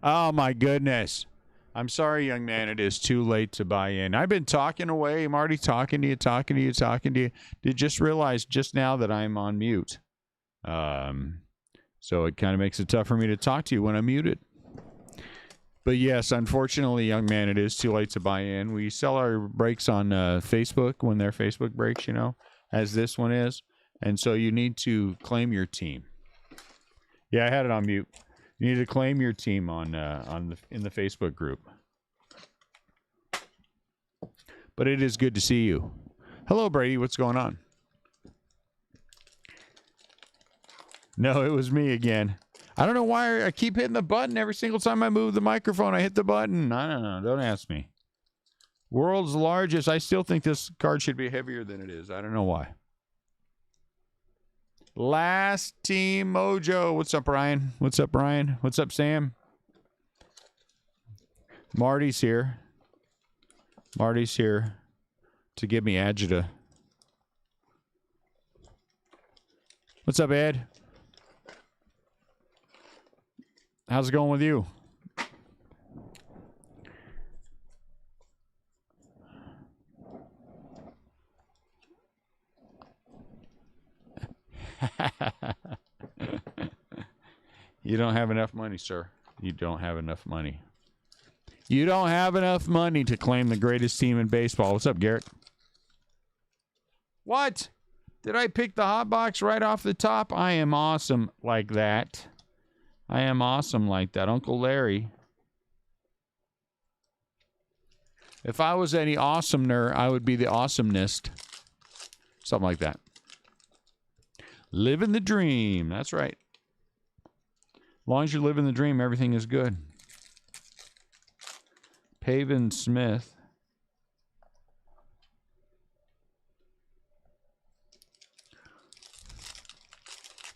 Oh, my goodness. I'm sorry, young man. It is too late to buy in. I've been talking away. I'm already talking to you. Did just realize just now that I'm on mute. So it kind of makes it tough for me to talk to you when I'm muted. But yes, unfortunately, young man, it is too late to buy in. We sell our breaks on Facebook when they're Facebook breaks, you know, as this one is. And so you need to claim your team. Yeah, I had it on mute. You need to claim your team in the Facebook group. But it is good to see you. Hello, Brady. What's going on? No, it was me again. I don't know why I keep hitting the button every single time I move the microphone. I hit the button. I don't know. Don't ask me. World's largest. I still think this card should be heavier than it is. I don't know why. Last Team Mojo. What's up, Ryan? What's up, Ryan? What's up, Sam? Marty's here. Marty's here to give me agita. What's up, Ed? How's it going with you? You don't have enough money, sir. You don't have enough money. You don't have enough money to claim the greatest team in baseball. What's up, Garrett? What? Did I pick the hot box right off the top? I am awesome like that. I am awesome like that. Uncle Larry. If I was any awesomer, I would be the awesomest. Something like that. Living the dream. That's right. As long as you're living the dream, everything is good. Pavin Smith.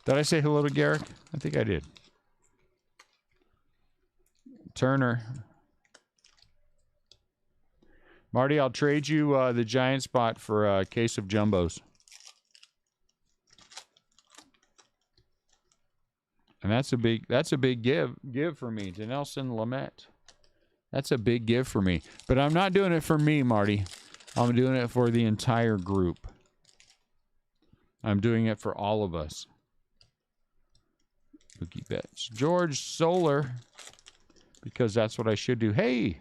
Did I say hello to Garrick? I think I did. Turner. Marty, I'll trade you the giant spot for a case of jumbos. And that's a big give for me to Nelson Lamette. That's a big give for me. But I'm not doing it for me, Marty. I'm doing it for the entire group. I'm doing it for all of us. Bookie bets. George Solar. Because that's what I should do. Hey!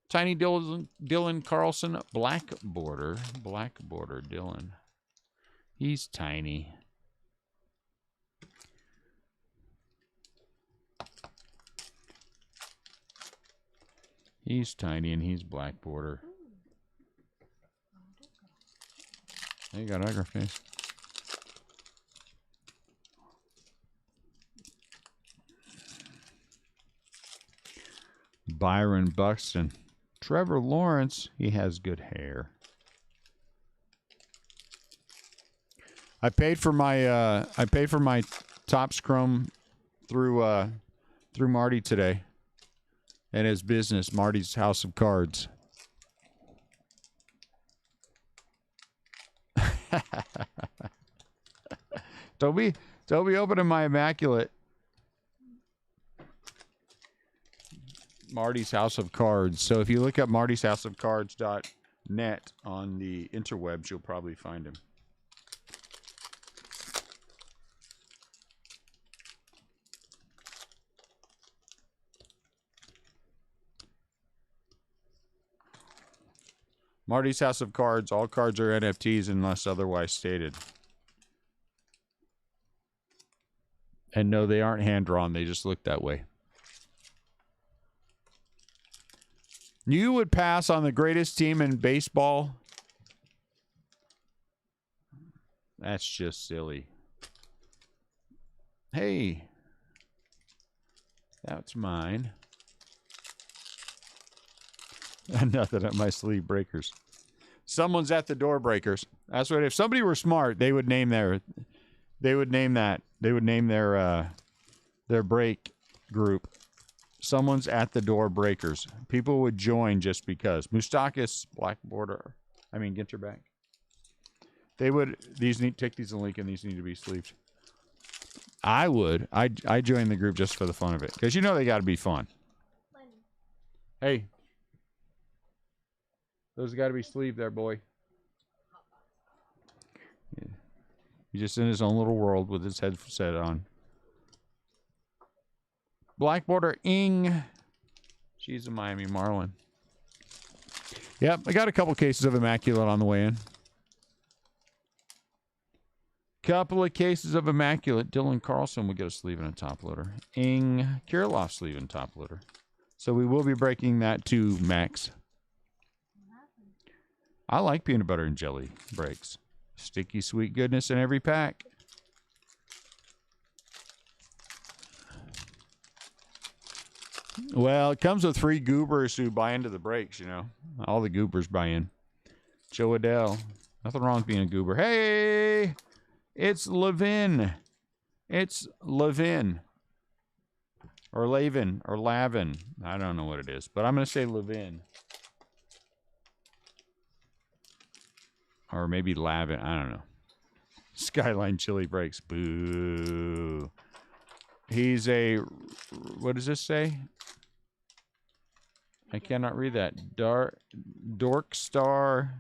Tiny Dylan Carlson. Black border Dylan. He's tiny. He's tiny and he's black border. There you got autograph. Byron Buxton. Trevor Lawrence, he has good hair. I paid for my Topps Chrome through Marty today. And his business, Marty's House of Cards. Don't be opening my immaculate. Marty's House of Cards. So if you look up marty'shouseofcards.net on the interwebs, you'll probably find him. Marty's House of Cards. All cards are NFTs unless otherwise stated. And no, they aren't hand-drawn. They just look that way. You would pass on the greatest team in baseball? That's just silly. Hey. That's mine. Nothing up my sleeve, breakers. Someone's at the door, breakers. That's what. If somebody were smart, they would name their. They would name that. They would name their break group. Someone's at the door, breakers. People would join just because. Moustakis, black border. I mean, Ginter back. They would. These need take these and leak, and these need to be sleeved. I would. I join the group just for the fun of it. Because you know they got to be fun. Hey. Those got to be sleeve there, boy. Yeah. He's just in his own little world with his headset on. Black border Ing. She's a Miami Marlin. Yep, I got a couple cases of Immaculate on the way in. Couple of cases of Immaculate. Dylan Carlson will get a sleeve and a top loader. Ing Kirilov sleeve and top loader. So we will be breaking that too, Max. I like peanut butter and jelly breaks. Sticky sweet goodness in every pack. Well, it comes with free goobers who buy into the breaks, you know. All the goobers buy in. Joe Adele. Nothing wrong with being a goober. Hey! It's Levin. It's Levin. Or Lavin. Or Lavin. I don't know what it is. But I'm going to say Levin. Or maybe Lavin. I don't know. Skyline Chili Breaks. Boo. He's a... What does this say? I cannot read that. Dork Star.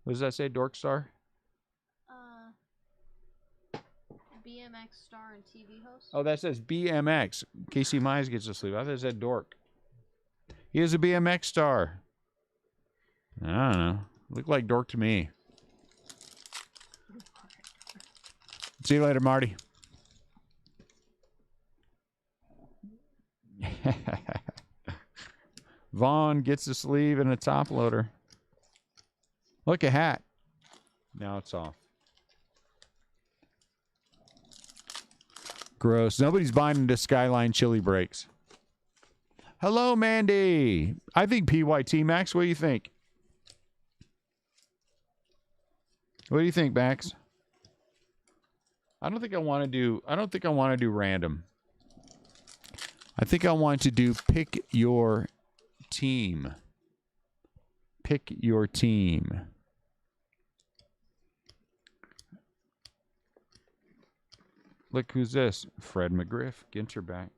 What does that say? Dork Star? BMX star and TV host. Oh, that says BMX. Casey Mize gets a sleeve. I thought it said Dork. He is a BMX star. I don't know. Looked like Dork to me. See you later, Marty. Vaughn gets a sleeve and a top loader. Look, a hat. Now it's off. Gross. Nobody's buying into Skyline Chili Breaks. Hello, Mandy. I think PYT, Max. What do you think? What do you think, Max? I don't think I want to do random. I think I want to do pick your team. Pick your team. Look, who's this? Fred McGriff. Ginter back.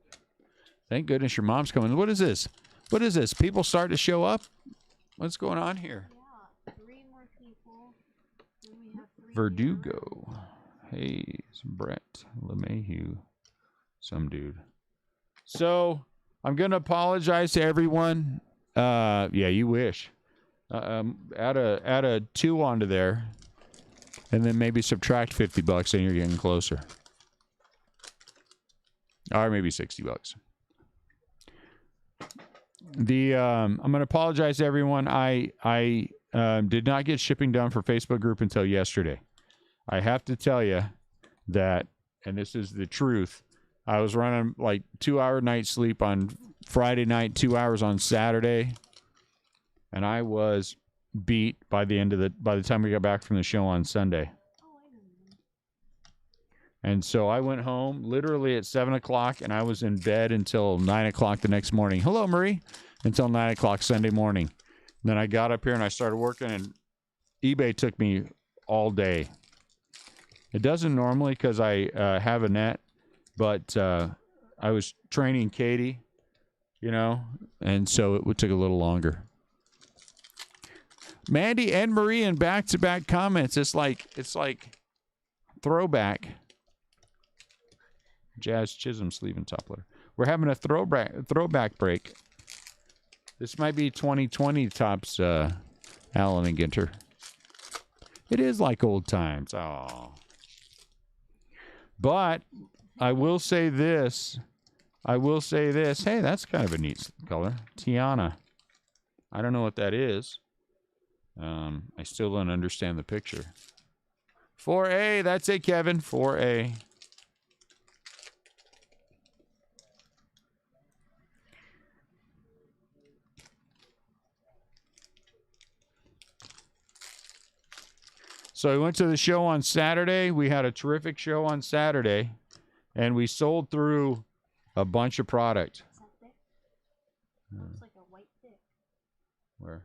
Thank goodness your mom's coming. What is this? What is this? People start to show up? What's going on here? Yeah, 3 more people. Then we have 3 Verdugo. Hayes. Brett. LeMahieu. Some dude. So, I'm going to apologize to everyone. Yeah, you wish. Add a 2 onto there. And then maybe subtract $50 and you're getting closer. Or maybe $60. I'm going to apologize to everyone. I did not get shipping done for Facebook group until yesterday. I have to tell you that, and this is the truth, I was running like 2-hour night sleep on Friday night, 2 hours on Saturday, and I was beat by the time we got back from the show on Sunday. And so I went home literally at 7 o'clock, and I was in bed until 9 o'clock the next morning. Hello, Marie. Until 9 o'clock Sunday morning. Then I got up here and I started working, and eBay took me all day. It doesn't normally because I have a net, but I was training Katie, you know, and so it took a little longer. Mandy and Marie in back-to-back comments. It's like throwback. Jazz Chisholm sleeve and top loader. We're having a throwback break. This might be 2020 tops, Alan and Ginter. It is like old times. Oh. But I will say this. Hey, that's kind of a neat color. Tiana. I don't know what that is. I still don't understand the picture. 4A. That's it, Kevin. 4A. So we went to the show on Saturday. We had a terrific show on Saturday, and we sold through a bunch of product. Is that thick? Looks like a white thick. Where?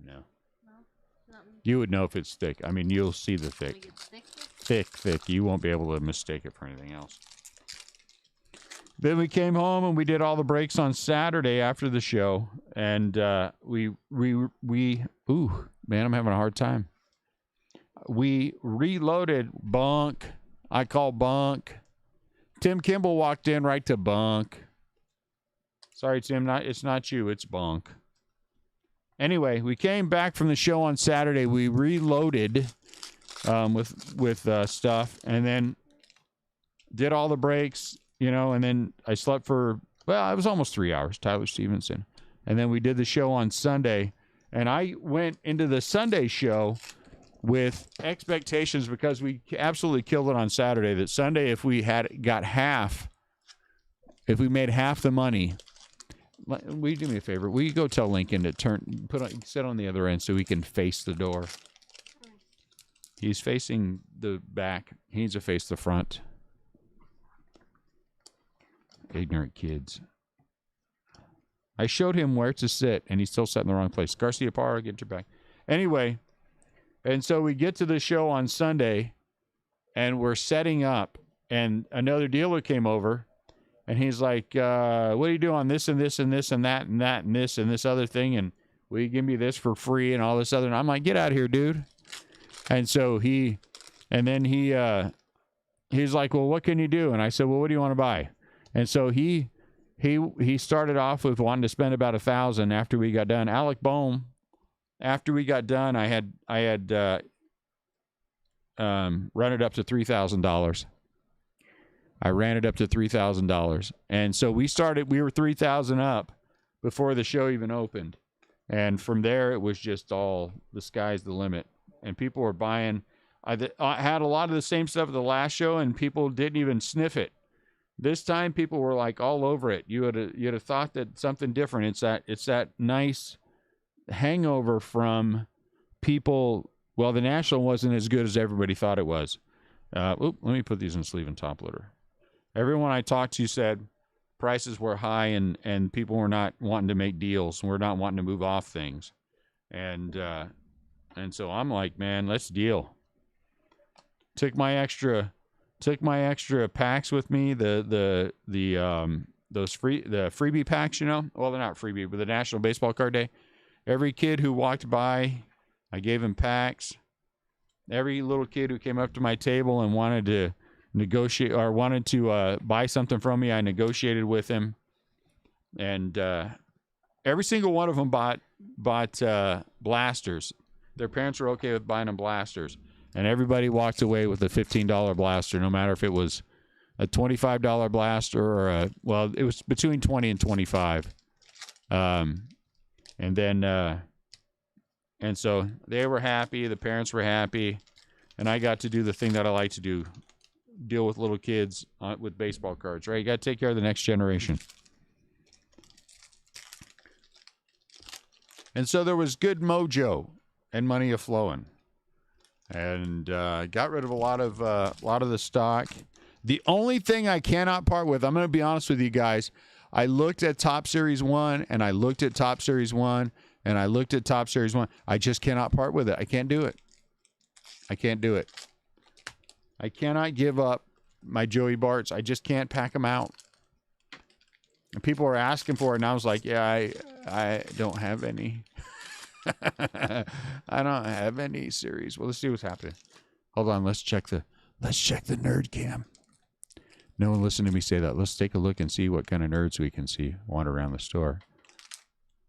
No. No? Nothing. You would know if it's thick. I mean, you'll see the thick. Like it's thick? thick, thick. You won't be able to mistake it for anything else. Then we came home and we did all the breaks on Saturday after the show, and ooh, man, I'm having a hard time. We reloaded bunk. I call bunk. Tim Kimball walked in right to bunk. Sorry, Tim, it's not you, it's bunk. Anyway, we came back from the show on Saturday. We reloaded with stuff, and then did all the breaks, you know, and then I slept for, well, it was almost 3 hours, Tyler Stevenson. And then we did the show on Sunday, and I went into the Sunday show with expectations because we absolutely killed it on Saturday, that Sunday, if we made half the money, will you do me a favor? Will you go tell Lincoln to sit on the other end so he can face the door? He's facing the back. He needs to face the front. Ignorant kids. I showed him where to sit, and he still sat in the wrong place. Garcia Parra, get your back. Anyway, and so we get to the show on Sunday, and we're setting up, and another dealer came over, and he's like, what do you do on this and this and this and that and that and this and this other thing, and will you give me this for free and all this other? And I'm like, get out of here, dude. And so he's like, well, what can you do? And I said, well, what do you want to buy? And so he started off with wanting to spend about $1,000 after we got done. Alec Bohm, after we got done, I had run it up to $3,000. I ran it up to $3,000. And so we were 3,000 up before the show even opened. And from there, it was just all, the sky's the limit. And people were buying. I had a lot of the same stuff at the last show, and people didn't even sniff it. This time, people were like all over it. You'd have thought that something different. It's that nice hangover from people. Well, the National wasn't as good as everybody thought it was. Let me put these in sleeve and top loader. Everyone I talked to said prices were high, and people were not wanting to make deals. We're not wanting to move off things, and so I'm like, man, let's deal. Took my extra packs with me, the freebie packs, you know. Well, they're not freebie, but the National Baseball Card Day. Every kid who walked by, I gave him packs. Every little kid who came up to my table and wanted to negotiate or wanted to buy something from me, I negotiated with him. And every single one of them bought blasters. Their parents were okay with buying them blasters. And everybody walked away with a $15 blaster, no matter if it was a $25 blaster or it was between 20 and 25. And so they were happy, the parents were happy, and I got to do the thing that I like to do, deal with little kids with baseball cards, right? You got to take care of the next generation. And so there was good mojo and money a-flowing. And got rid of a lot of the stock. The only thing I cannot part with, I'm going to be honest with you guys, I looked at Top Series 1, and I looked at Top Series 1, and I looked at Top Series 1. I just cannot part with it. I can't do it. I can't do it. I cannot give up my Joey Barts. I just can't pack them out. And people were asking for it, and I was like, yeah, I don't have any. I don't have any series. Well, let's see what's happening. Hold on, let's check the nerd cam. No one listened to me say that. Let's take a look and see what kind of nerds we can see wander around the store.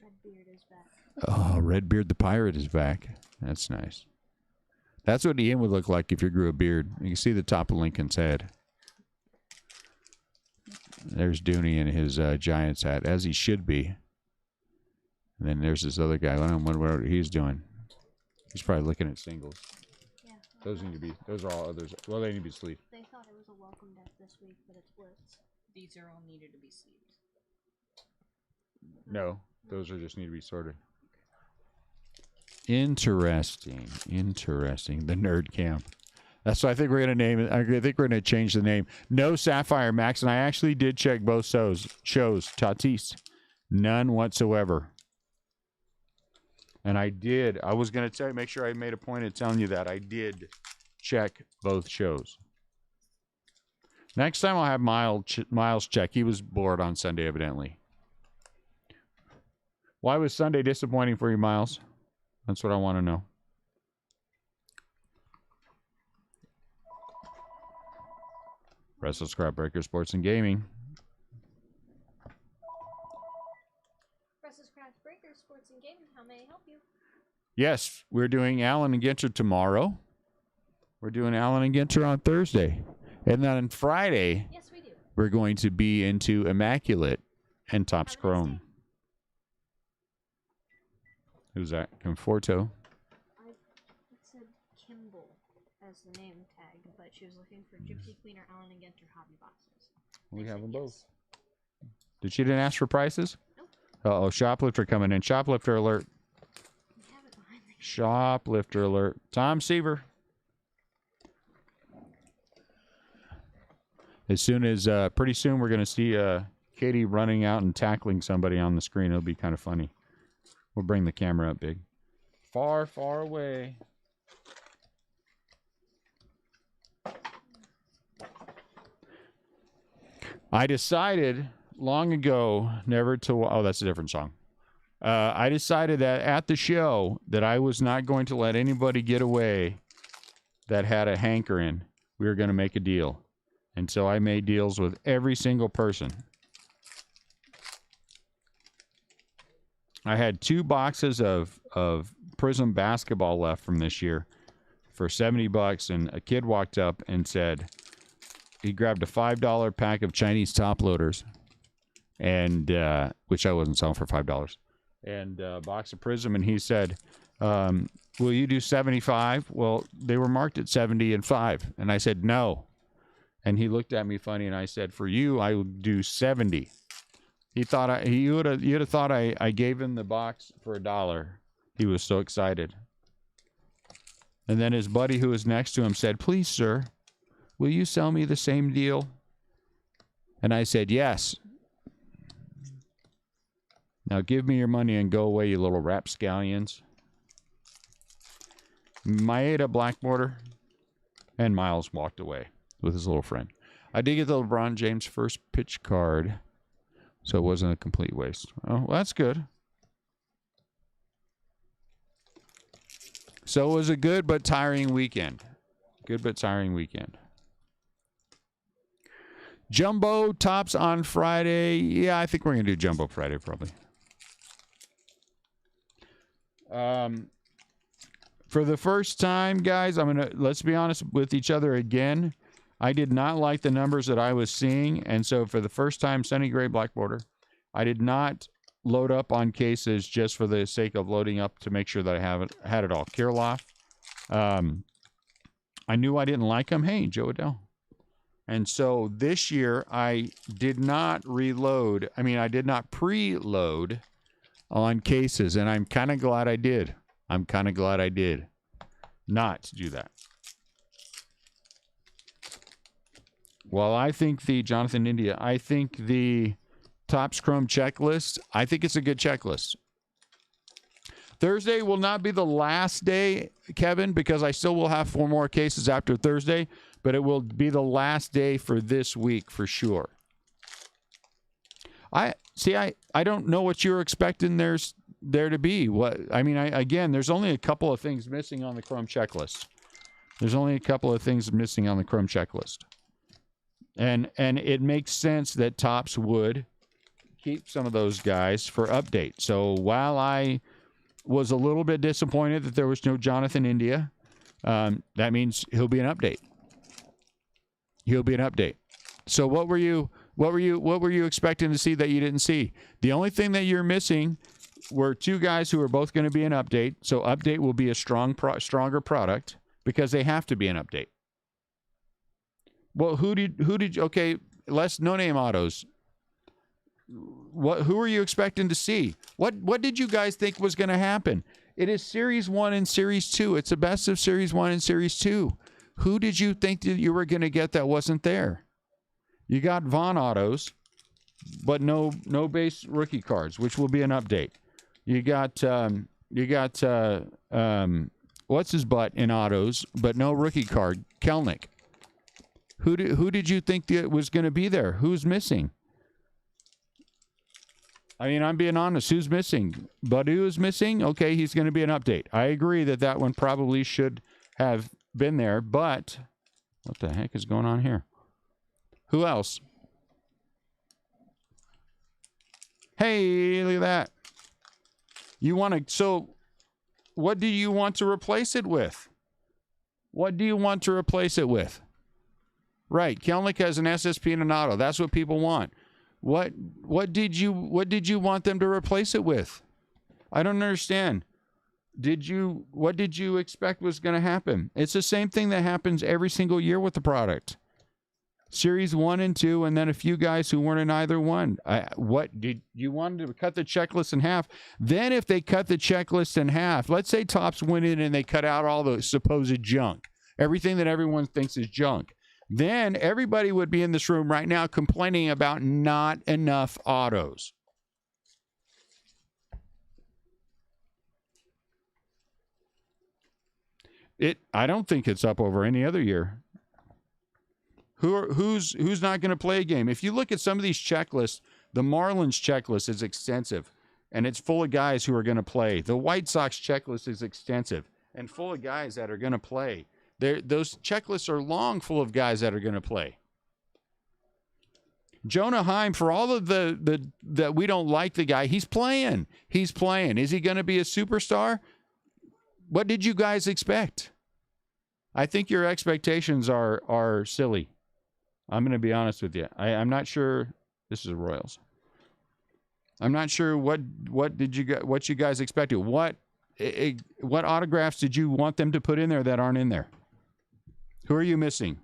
Redbeard is back. Oh, Redbeard the pirate is back. That's nice. That's what Ian would look like if you grew a beard. You can see the top of Lincoln's head. There's Dooney in his Giants hat, as he should be. And then there's this other guy. I don't know what he's doing. He's probably looking at singles. Yeah. Those are all others. Well, they need to be sleeved. They thought it was a welcome deck this week, but it's blitz. These are all needed to be sleeved. No, those are just need to be sorted. Interesting. The nerd camp. That's what I think we're going to name it. I think we're going to change the name. No Sapphire Max, and I actually did check both shows. Tatis. None whatsoever. And I was going to make sure I made a point of telling you that. I did check both shows. Next time I'll have Miles check. He was bored on Sunday, evidently. Why was Sunday disappointing for you, Miles? That's what I want to know. Wrestle Scrap Breaker Sports and Gaming. Russell's Craft Breaker Sports and Gaming. How may I help you? Yes, we're doing Allen and Ginter tomorrow. We're doing Allen and Ginter on Thursday. And then on Friday, Yes, we do. we're going to be into Immaculate and Topps Have a nice Chrome. day. Who's that? Conforto. It said Kimball as the name tag, but she was looking for Gypsy Queen or Allen and Ginter hobby boxes. We I have said them yes. both. Did she didn't ask for prices? Nope. Uh-oh, shoplifter coming in. Shoplifter alert. We have it behind the Shoplifter alert. Tom Seaver. As soon as, pretty soon we're going to see Katie running out and tackling somebody on the screen. It'll be kind of funny. We'll bring the camera up big. Far, far away. I decided long ago never to... Oh, that's a different song. I decided that at the show that I was not going to let anybody get away that had a hankering. We were going to make a deal. And so I made deals with every single person. I had 2 boxes of Prism basketball left from this year for $70, and a kid walked up and said he grabbed a $5 pack of Chinese top loaders, and which I wasn't selling for $5, and a box of Prism, and he said, "Will you do 75?" Well, they were marked at 70 and 5, and I said no. And he looked at me funny, and I said, "For you, I would do 70." He thought you would have thought I gave him the box for $1. He was so excited. And then his buddy who was next to him said, "Please, sir, will you sell me the same deal?" And I said, "Yes." Now give me your money and go away, you little rapscallions. Maeda black border, and Miles walked away with his little friend. I did get the LeBron James first pitch card, so it wasn't a complete waste. Oh, well, that's good. So it was a good but tiring weekend. Good but tiring weekend. Jumbo tops on Friday. Yeah, I think we're going to do Jumbo Friday probably. For the first time, guys, let's be honest with each other again. I did not like the numbers that I was seeing, and so for the first time, Sunny Gray Black Border, I did not load up on cases just for the sake of loading up to make sure that I had it all. Kirilov, I knew I didn't like him. Hey, Joe Adele. And so this year, I did not reload. I did not preload on cases, and I'm kind of glad I did. I'm kind of glad I did not do that. Well, I think the Jonathan India, I think the Topps Chrome checklist, I think it's a good checklist. Thursday will not be the last day, Kevin, because I still will have 4 more cases after Thursday, but it will be the last day for this week for sure. I don't know what you're expecting there to be. Again, there's only a couple of things missing on the Chrome checklist. And it makes sense that Topps would keep some of those guys for update. So while I was a little bit disappointed that there was no Jonathan India, that means he'll be an update. So what were you expecting to see that you didn't see? The only thing that you're missing were 2 guys who are both going to be an update. So update will be a stronger product because they have to be an update. Well, who did okay, less no-name autos. Who are you expecting to see? What did you guys think was going to happen? It is Series 1 and Series 2. It's the best of Series 1 and Series 2. Who did you think that you were going to get that wasn't there? You got Vaughn autos, but no base rookie cards, which will be an update. You got what's his butt in autos, but no rookie card. Kelnick. Who did you think that was going to be there? Who's missing? I mean, I'm being honest. Who's missing? Badu is missing. Okay, he's going to be an update. I agree that one probably should have been there, but what the heck is going on here? Who else? Hey, look at that. You want to, so what do you want to replace it with? What do you want to replace it with? Right, Kelnick has an SSP and an auto. That's what people want. What did you want them to replace it with? I don't understand. What did you expect was going to happen? It's the same thing that happens every single year with the product. Series 1 and 2, and then a few guys who weren't in either one. What did you want to cut the checklist in half? Then if they cut the checklist in half, let's say Topps went in and they cut out all the supposed junk, everything that everyone thinks is junk. Then everybody would be in this room right now complaining about not enough autos. I don't think it's up over any other year. Who's not going to play a game? If you look at some of these checklists, the Marlins checklist is extensive, and it's full of guys who are going to play. The White Sox checklist is extensive and full of guys that are going to play. Those checklists are long, full of guys that are going to play. Jonah Heim, for all of the that we don't like the guy, he's playing. He's playing. Is he going to be a superstar? What did you guys expect? I think your expectations are silly. I'm going to be honest with you. I'm not sure. This is Royals. I'm not sure what you guys expected. What autographs did you want them to put in there that aren't in there? Who are you missing?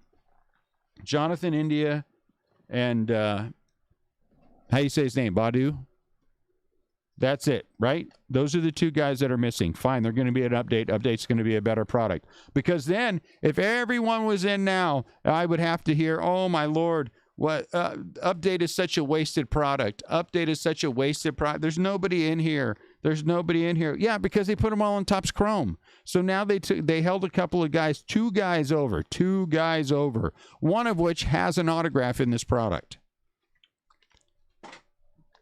Jonathan India and how you say his name? Badu? That's it, right? Those are the two guys that are missing. Fine, they're going to be an update. Update's going to be a better product. Because then, if everyone was in now, I would have to hear, oh, my Lord, what update is such a wasted product. Update is such a wasted product. There's nobody in here. There's nobody in here. Yeah, because they put them all on Topps Chrome. So now they held a couple of guys, two guys over, one of which has an autograph in this product.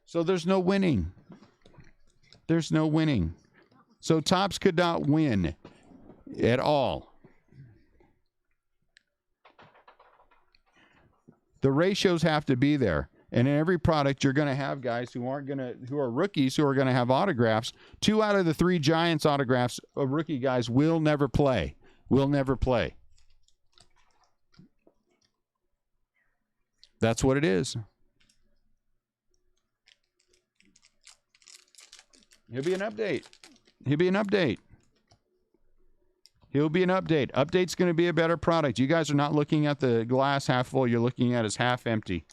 So there's no winning. There's no winning. So Topps could not win at all. The ratios have to be there. And in every product, you're going to have guys who are rookies who are going to have autographs. 2 out of the 3 Giants autographs of rookie guys will never play. That's what it is. He'll be an update. Update's going to be a better product. You guys are not looking at the glass half full. You're looking at it as half empty.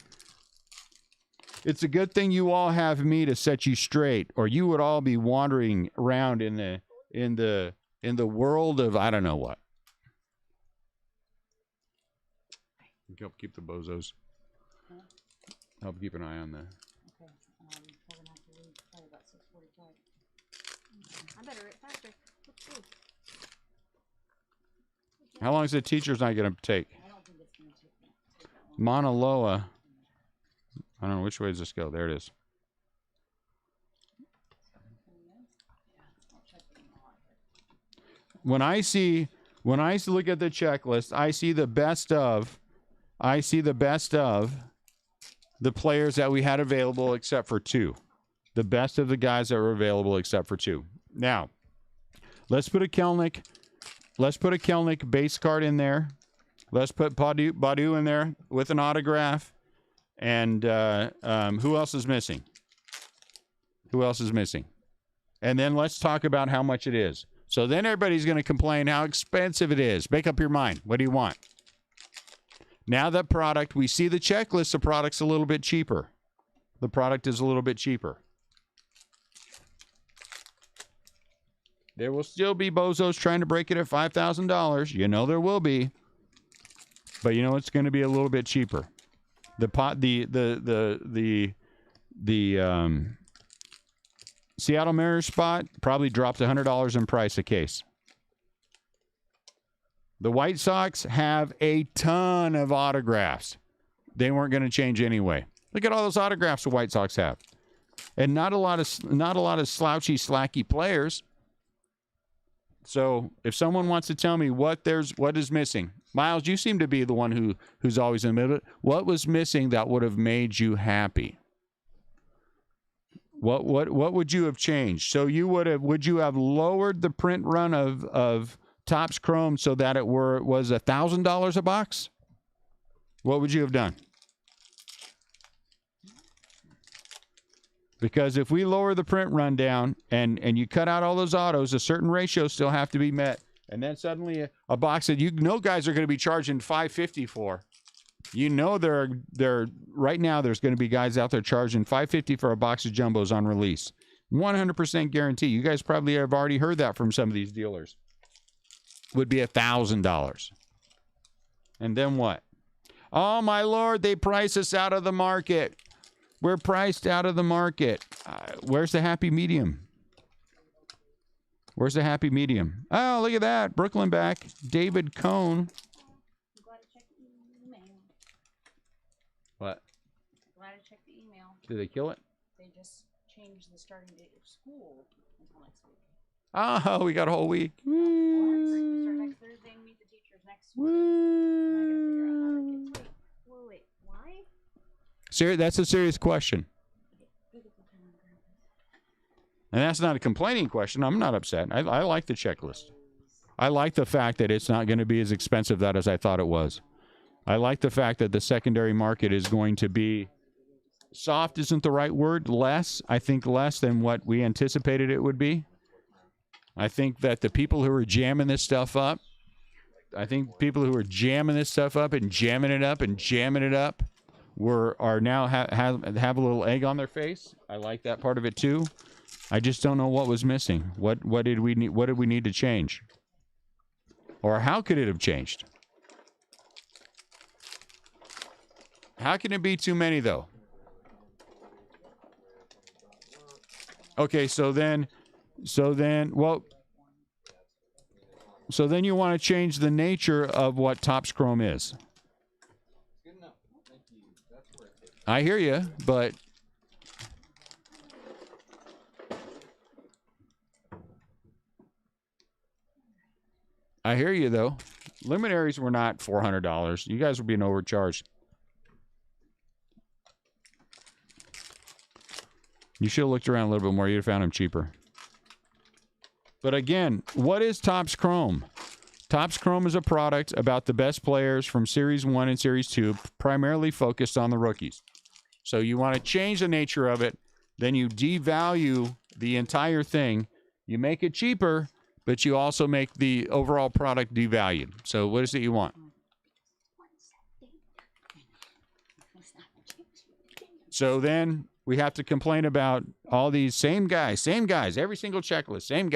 It's a good thing you all have me to set you straight, or you would all be wandering around in the world of I don't know what. Help keep the bozos. Help keep an eye on the. Okay, we're gonna have to leave probably about 6:45. I better write faster. Let's go. How long is the teacher's not going to take? I don't think it's gonna take that long. Mauna Loa. I don't know which way does this go. There it is. When I look at the checklist, I see the best of the players that we had available except for 2. The best of the guys that were available except for 2. Now, let's put a Kelnick base card in there. Let's put Badu in there with an autograph. And who else is missing? And then let's talk about how much it is. So then everybody's going to complain how expensive it is. Make up your mind. What do you want? Now that product, we see the checklist, the product's a little bit cheaper. The product is a little bit cheaper. There will still be bozos trying to break it at $5,000. You know there will be. But you know it's going to be a little bit cheaper. The Seattle Mariners spot probably dropped $100 in price a case. The White Sox have a ton of autographs. They weren't going to change anyway. Look at all those autographs the White Sox have, and not a lot of slouchy, slacky players. So if someone wants to tell me what is missing, Miles, you seem to be the one who's always in the middle. What was missing that would have made you happy? What would you have changed? So would you have lowered the print run of Topps Chrome so that it was $1,000 a box? What would you have done? Because if we lower the print run down and you cut out all those autos, a certain ratio still have to be met. And then suddenly a box that guys are going to be charging $550 for. They're right now there's going to be guys out there charging $550 for a box of jumbos on release. 100% guarantee. You guys probably have already heard that from some of these dealers. Would be $1,000. And then what? Oh my Lord, they price us out of the market. We're priced out of the market. Where's the happy medium? Where's the happy medium? Oh, look at that. Brooklyn back. David Cohn. I'm glad I checked the email. What? Glad I checked the email. Did they kill it? They just changed the starting date of school until next week. Oh, we got a whole week. What? We start next Thursday and meet the teachers next week. And I gotta figure out how to get Wait, why? That's a serious question. And that's not a complaining question. I'm not upset. I like the checklist. I like the fact that it's not going to be as expensive as I thought it was. I like the fact that the secondary market is going to be soft isn't the right word. Less. I think less than what we anticipated it would be. I think that the people who are jamming this stuff up, and jamming it up and jamming it up are now have a little egg on their face. I like that part of it too. I just don't know what was missing. What did we need? What did we need to change? Or how could it have changed? How can it be too many though? Okay, so then you want to change the nature of what Topps Chrome is. I hear you, but I hear you though. Luminaries were not $400. You guys were being overcharged. You should have looked around a little bit more. You'd have found them cheaper. But again, what is Topps Chrome? Topps Chrome is a product about the best players from Series 1 and Series 2, primarily focused on the rookies. So you want to change the nature of it, then you devalue the entire thing. You make it cheaper, but you also make the overall product devalued. So what is it you want? So then we have to complain about all these same guys, every single checklist, same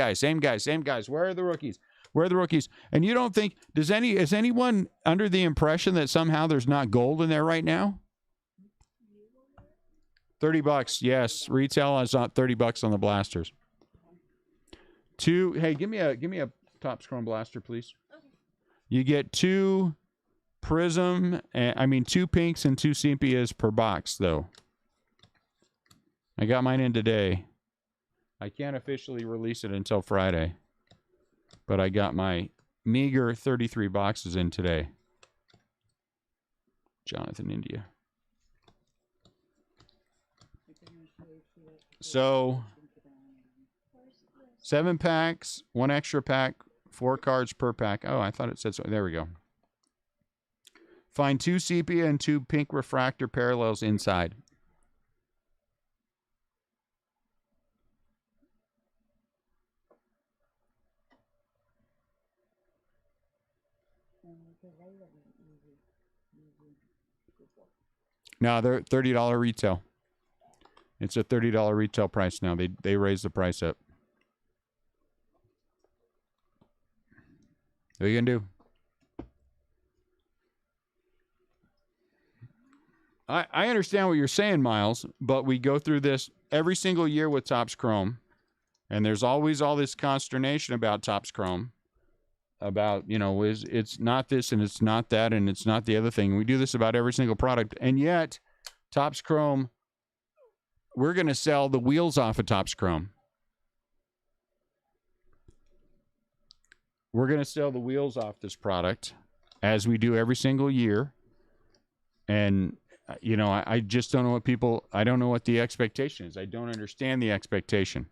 guys. Where are the rookies? Where are the rookies? And you don't think, is anyone under the impression that somehow there's not gold in there right now? $30, yes. Retail is not $30 on the blasters. Hey, give me a Topps Chrome blaster, please. Okay. You get two Prism, two pinks and two sepias per box, though. I got mine in today. I can't officially release it until Friday, but I got my meager 33 boxes in today. Jonathan India. So 7 packs, 1 extra pack, 4 cards per pack. Oh, I thought it said so. There we go. Find 2 sepia and 2 pink refractor parallels inside. No, they're $30 retail. It's a $30 retail price now. They raised the price up. What are you gonna do? I understand what you're saying, Miles, but we go through this every single year with Topps Chrome, and there's always all this consternation about Topps Chrome. about, you know, is it's not this and it's not that and it's not the other thing. We do this about every single product, and yet Topps Chrome, we're going to sell the wheels off of Topps Chrome. We're going to sell the wheels off this product as we do every single year. And, you know, I just don't know what people, I don't know what the expectation is. I don't understand the expectation.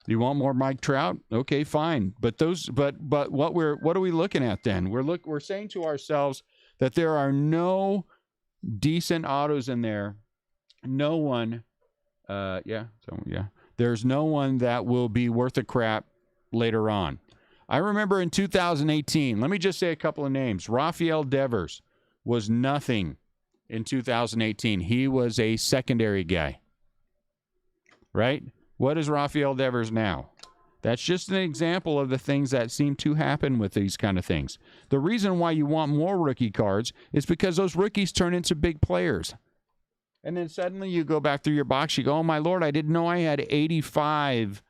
You want more Mike Trout? Okay, fine. But what are we looking at then? We're saying to ourselves that there are no decent autos in there. No one, there's no one that will be worth a crap later on. I remember in 2018, let me just say a couple of names. Rafael Devers was nothing in 2018. He was a secondary guy, right? What is Rafael Devers now? That's just an example of the things that seem to happen with these kind of things. The reason why you want more rookie cards is because those rookies turn into big players. And then suddenly you go back through your box, you go, oh my Lord, I didn't know I had 85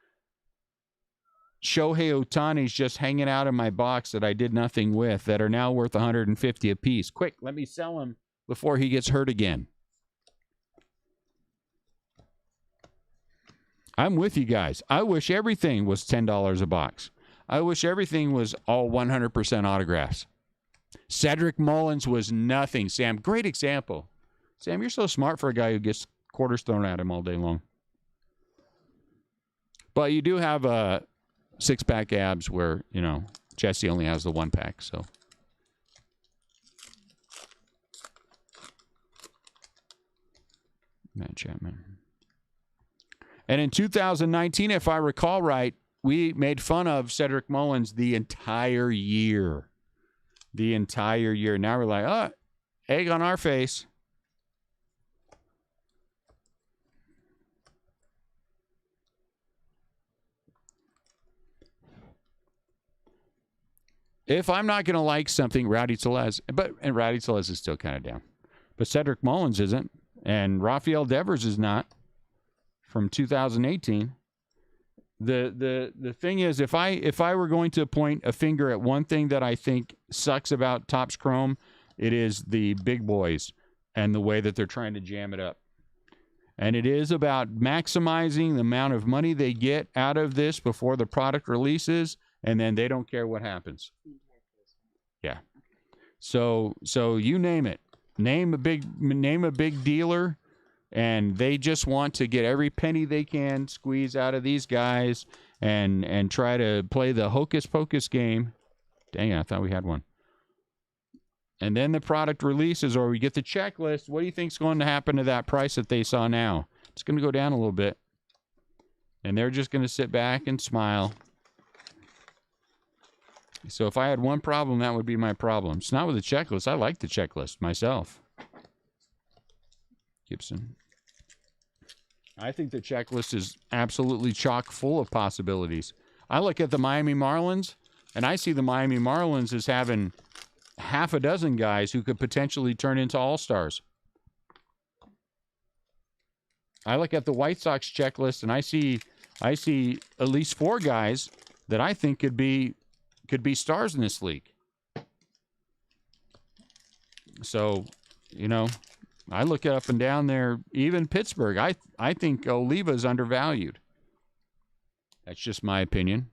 Shohei Ohtani's just hanging out in my box that I did nothing with that are now worth 150 apiece. Quick, let me sell him before he gets hurt again. I'm with you guys. I wish everything was $10 a box. I wish everything was all 100% autographs. Cedric Mullins was nothing. Sam, great example. Sam, you're so smart for a guy who gets quarters thrown at him all day long. But you do have a six-pack abs where, you know, Jesse only has the one pack, so. Matt Chapman. And in 2019, if I recall right, we made fun of Cedric Mullins the entire year. The entire year. Now we're like, oh, egg on our face. If I'm not going to like something, Rowdy Tellez, and Rowdy Tellez is still kind of down. But Cedric Mullins isn't, and Rafael Devers is not from 2018. The thing is, if I were going to point a finger at one thing that I think sucks about Topps Chrome, it is the big boys and the way that they're trying to jam it up. And it is about maximizing the amount of money they get out of this before the product releases, and then they don't care what happens. Yeah. So you name it. Name a big dealer, and they just want to get every penny they can squeeze out of these guys and try to play the hocus pocus game. Dang it, I thought we had one. And then the product releases, or we get the checklist. What do you think's going to happen to that price that they saw now? It's going to go down a little bit. And they're just going to sit back and smile. So if I had one problem, that would be my problem. It's not with the checklist. I like the checklist myself. Gibson. I think the checklist is absolutely chock full of possibilities. I look at the Miami Marlins, and I see the Miami Marlins as having half a dozen guys who could potentially turn into all-stars. I look at the White Sox checklist, and I see at least 4 guys that I think could be stars in this league. So, you know, I look up and down there, even Pittsburgh. I think Oliva's undervalued. That's just my opinion.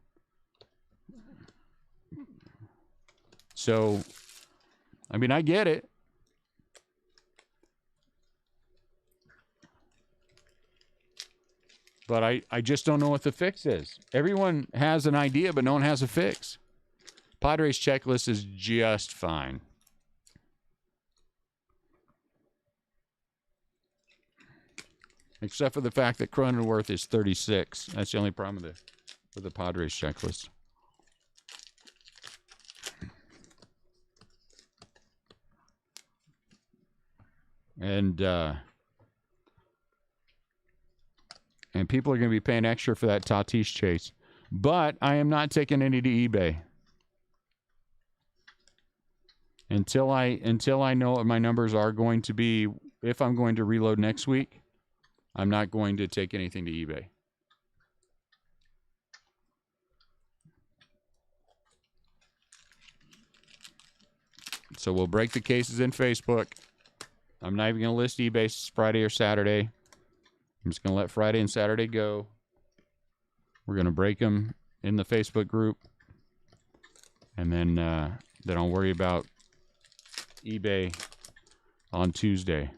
So, I mean, I get it. But I just don't know what the fix is. Everyone has an idea, but no one has a fix. Padres checklist is just fine. Except for the fact that Cronenworth is 36. That's the only problem with the Padres checklist. And people are going to be paying extra for that Tatis chase. But I am not taking any to eBay. Until I know what my numbers are going to be, if I'm going to reload next week, I'm not going to take anything to eBay. So we'll break the cases in Facebook. I'm not even going to list eBay Friday or Saturday. I'm just going to let Friday and Saturday go. We're going to break them in the Facebook group. And then I'll worry about eBay on Tuesday.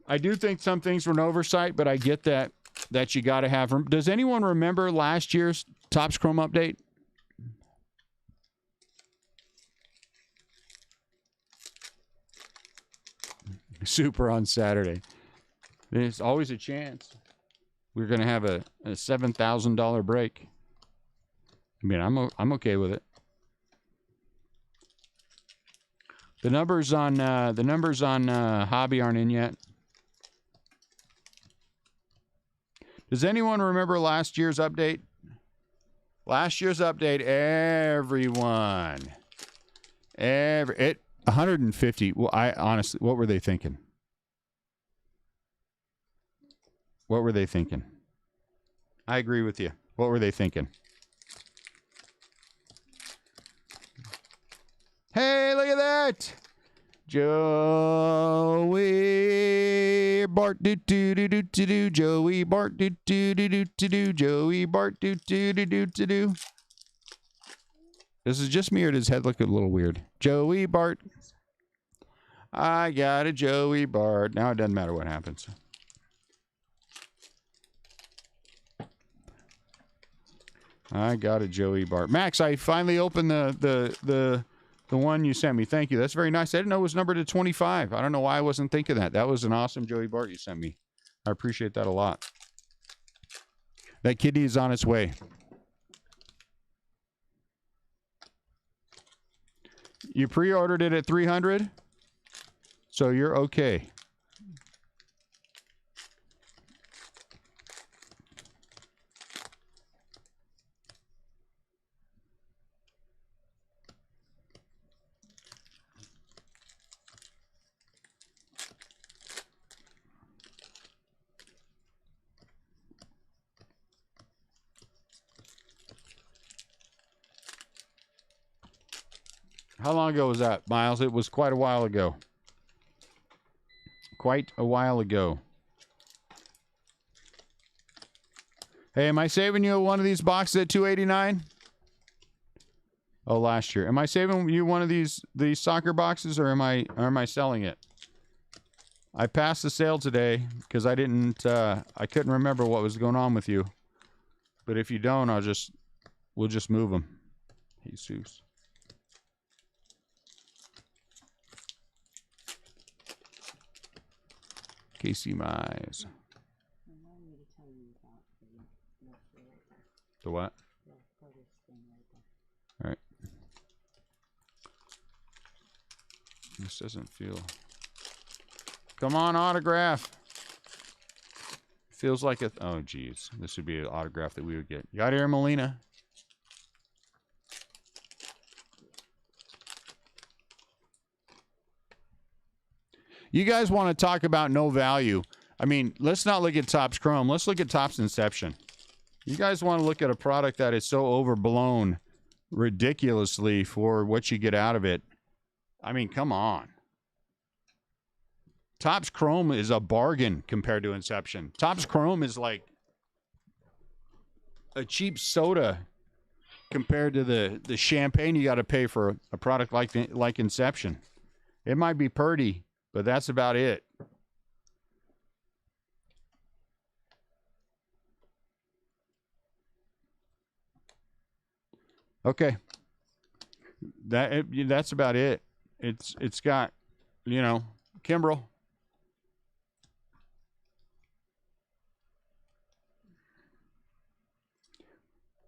I do think some things were an oversight, but I get that you got to have them. Does anyone remember last year's Topps Chrome update? Super on Saturday. There's always a chance we're going to have a $7,000 break. I mean, I'm okay with it. The numbers on Hobby aren't in yet. Does anyone remember last year's update? Last year's update, everyone. 150. Well, I honestly, what were they thinking? What were they thinking? I agree with you. What were they thinking? Hey, look at that. Joey Bart do do do do do do. Joey Bart do do do do do do. Joey Bart do do do do do do. This is just me, or does his head look a little weird? Joey Bart. I got a Joey Bart. Now it doesn't matter what happens. I got a Joey Bart. Max, I finally opened the one you sent me. Thank you. That's very nice. I didn't know it was numbered to 25. I don't know why I wasn't thinking that. That was an awesome Joey Bart you sent me. I appreciate that a lot. That kitty is on its way. You pre-ordered it at 300, so you're okay. How long ago was that, Miles? It was quite a while ago. Quite a while ago. Hey, am I saving you one of these boxes at $289? Oh, last year. Am I saving you one of these soccer boxes, or am I selling it? I passed the sale today because I couldn't remember what was going on with you. But if you don't, we'll just move them. Jesus. Casey Mize. The what? All right. This doesn't feel. Come on, autograph. Feels like a. Oh, geez. This would be an autograph that we would get. You got here, Molina. You guys want to talk about no value. I mean, let's not look at Topps Chrome. Let's look at Topps Inception. You guys want to look at a product that is so overblown ridiculously for what you get out of it. I mean, come on. Topps Chrome is a bargain compared to Inception. Topps Chrome is like a cheap soda compared to the champagne you got to pay for a product like Inception. It might be pretty, but that's about it. Okay. That's about it. It's got, Kimbrel.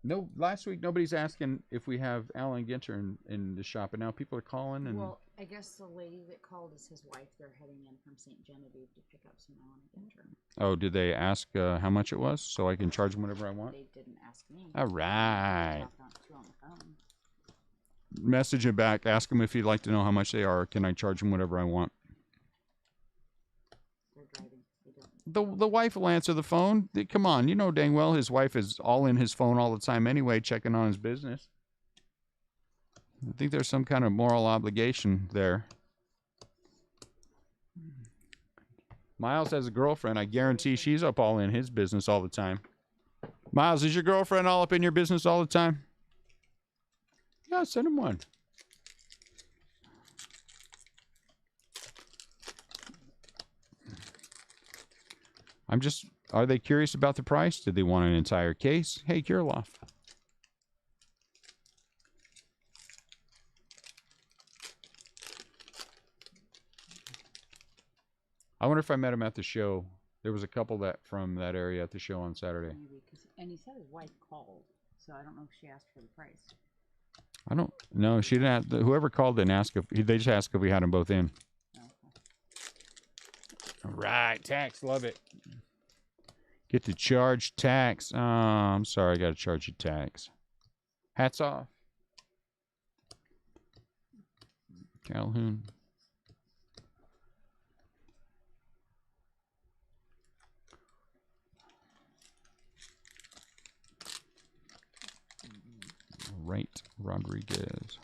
No, last week nobody's asking if we have Alan Ginter in the shop, and now people are calling. And well, I guess the lady that called is his wife. They're heading in from St. Genevieve to pick up some Alan Ginter. Oh, did they ask how much it was so I can charge them whatever I want? They didn't ask me. All right. On the phone. Message him back. Ask him if he'd like to know how much they are. Can I charge him whatever I want? They're driving. They don't. The wife will answer the phone. Come on, you know dang well his wife is all in his phone all the time anyway, checking on his business. I think there's some kind of moral obligation there. Miles has a girlfriend. I guarantee she's up all in his business all the time. Miles, is your girlfriend all up in your business all the time? Yeah, send him one. Are they curious about the price? Did they want an entire case? Hey, Kirilov. I wonder if I met him at the show. There was a couple from that area at the show on Saturday. Maybe, and he said his wife called, so I don't know if she asked for the price. I don't know. She didn't. Whoever called didn't ask if they just asked if we had them both in. Okay. All right, tax, love it. Get to charge tax. Oh, I'm sorry, I got to charge you tax. Hats off. Calhoun. Right, Rodriguez.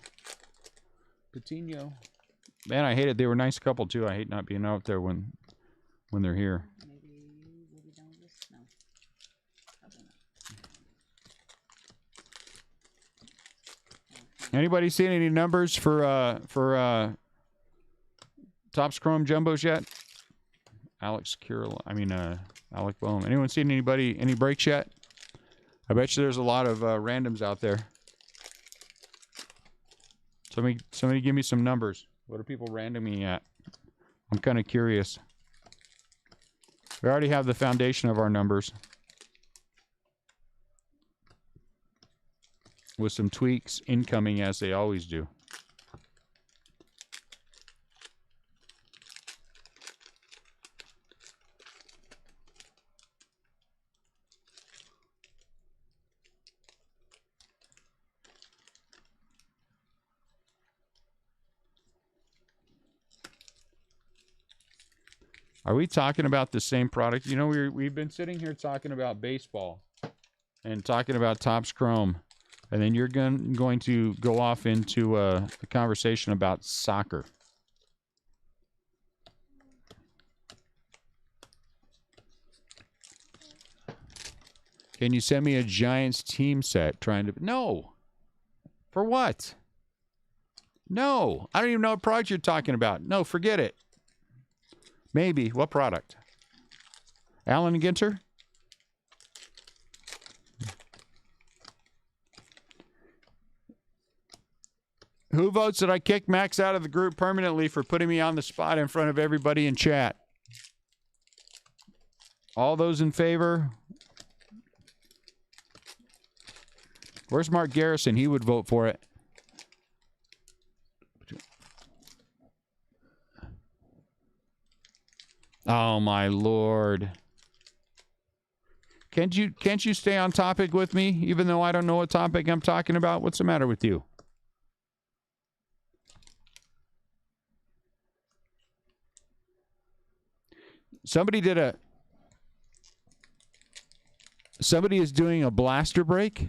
Patino. Man, I hate it. They were a nice couple too. I hate not being out there when they're here. Maybe we'll be done with this? No. Probably not. Anybody seen any numbers for Topps Chrome Jumbos yet? Alec Bohm. Anyone seen any breaks yet? I bet you there's a lot of randoms out there. Somebody give me some numbers. What are people randoming at? I'm kind of curious. We already have the foundation of our numbers. With some tweaks incoming as they always do. Are we talking about the same product? You know, we've been sitting here talking about baseball and talking about Topps Chrome, and then you're going to go off into a conversation about soccer. Can you send me a Giants team set? No. For what? No. I don't even know what product you're talking about. No, forget it. Maybe. What product? Allen and Ginter? Who votes that I kick Max out of the group permanently for putting me on the spot in front of everybody in chat? All those in favor? Where's Mark Garrison? He would vote for it. Oh my Lord. Can't you stay on topic with me even though I don't know what topic I'm talking about? What's the matter with you? Somebody is doing a blaster break.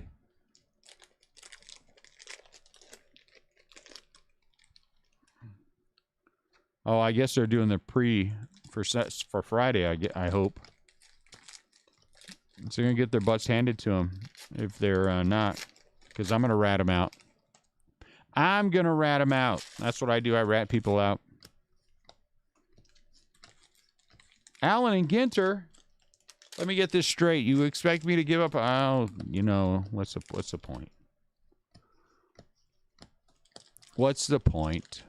Oh, I guess they're doing the pre for Friday, I hope. So they're going to get their butts handed to them if they're not. Because I'm going to rat them out. I'm going to rat them out. That's what I do. I rat people out. Allen and Ginter. Let me get this straight. You expect me to give up? Oh, you know, what's the point? What's the point?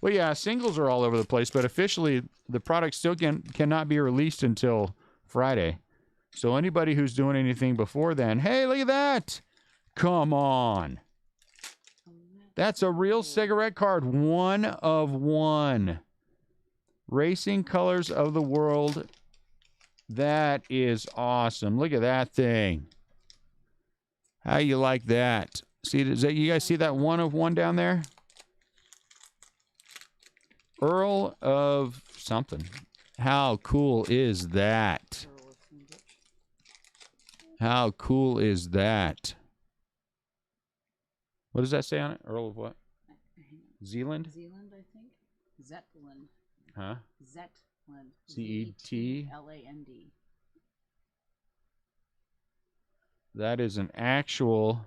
Well, yeah, singles are all over the place, but officially the product still cannot be released until Friday. So anybody who's doing anything before then, hey, look at that. Come on. That's a real cigarette card. 1 of 1. Racing Colors of the World. That is awesome. Look at that thing. How you like that? See, you guys see that 1 of 1 down there? Earl of something. How cool is that? How cool is that? What does that say on it? Earl of what? Zealand? Zealand, I think. Zetland. Huh? Zetland. Z-E-T? Zetland. That is an actual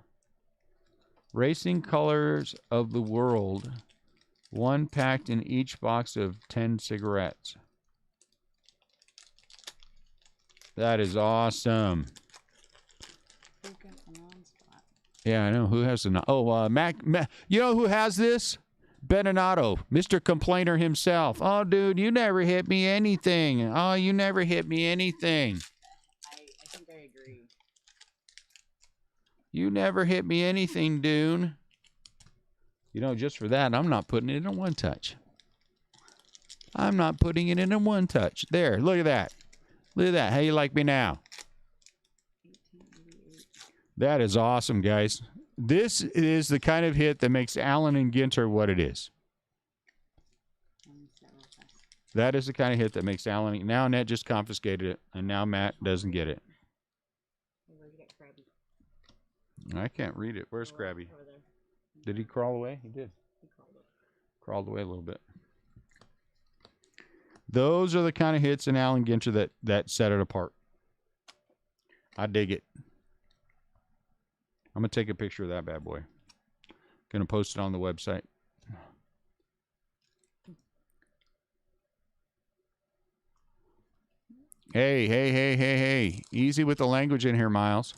racing colors of the world. One packed in each box of 10 cigarettes. That is awesome. Yeah, I know. Who has the... Oh, Mac. You know who has this? Beninato, Mr. Complainer himself. Oh, dude, you never hit me anything. Oh, you never hit me anything. I think I agree. You never hit me anything, Dune. You know, just for that, I'm not putting it in one touch. I'm not putting it in one touch. There, look at that. Look at that. How you like me now? That is awesome, guys. This is the kind of hit that makes Allen and Ginter what it is. That is the kind of hit that makes Allen... Now Annette just confiscated it, and now Matt doesn't get it. I can't read it. Where's Krabby? Did he crawl away? He did. Crawled away a little bit. Those are the kind of hits in Allen Ginter that set it apart. I dig it. I'm going to take a picture of that bad boy. Going to post it on the website. Hey. Easy with the language in here, Miles.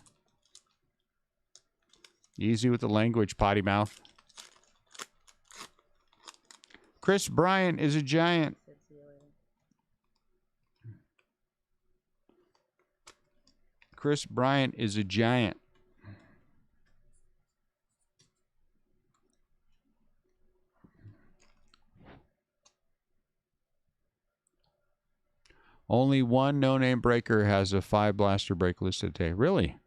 Easy with the language, potty mouth. Chris Bryant is a giant. Chris Bryant is a giant. Only one no-name breaker has a 5 blaster break listed today. Really?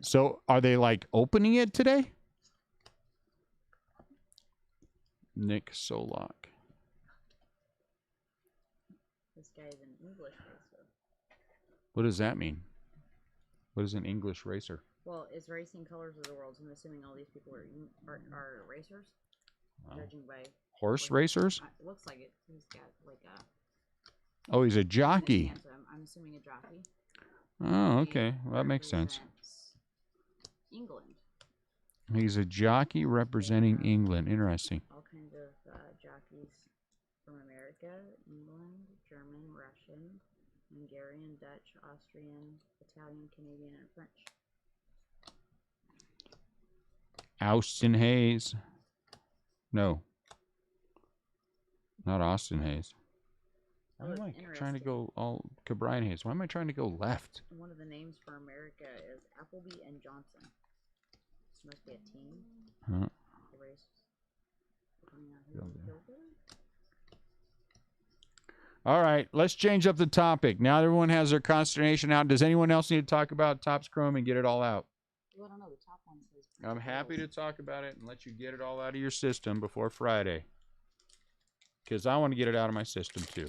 So are they like opening it today? Nick Solak. This guy is an English racer. What does that mean? What is an English racer? Well, it's racing colors of the world. So I'm assuming all these people are racers, judging by horse racers. It looks like it. He's got like a. Oh, he's a jockey. So I'm assuming a jockey. Oh, okay. Well, that makes sense. England. He's a jockey representing England. Interesting. All kinds of jockeys from America, England, German, Russian, Hungarian, Dutch, Austrian, Italian, Canadian, and French. Austin Hayes. No. Not Austin Hayes. Why am I trying to go all Brian Hayes? Why am I trying to go left? One of the names for America is Appleby and Johnson. This must be a team. Huh. The race. All right, let's change up the topic. Now everyone has their consternation out. Does anyone else need to talk about Topps Chrome and get it all out? Well, I don't know. The top one says. I'm happy to talk about it and let you get it all out of your system before Friday. Because I want to get it out of my system too.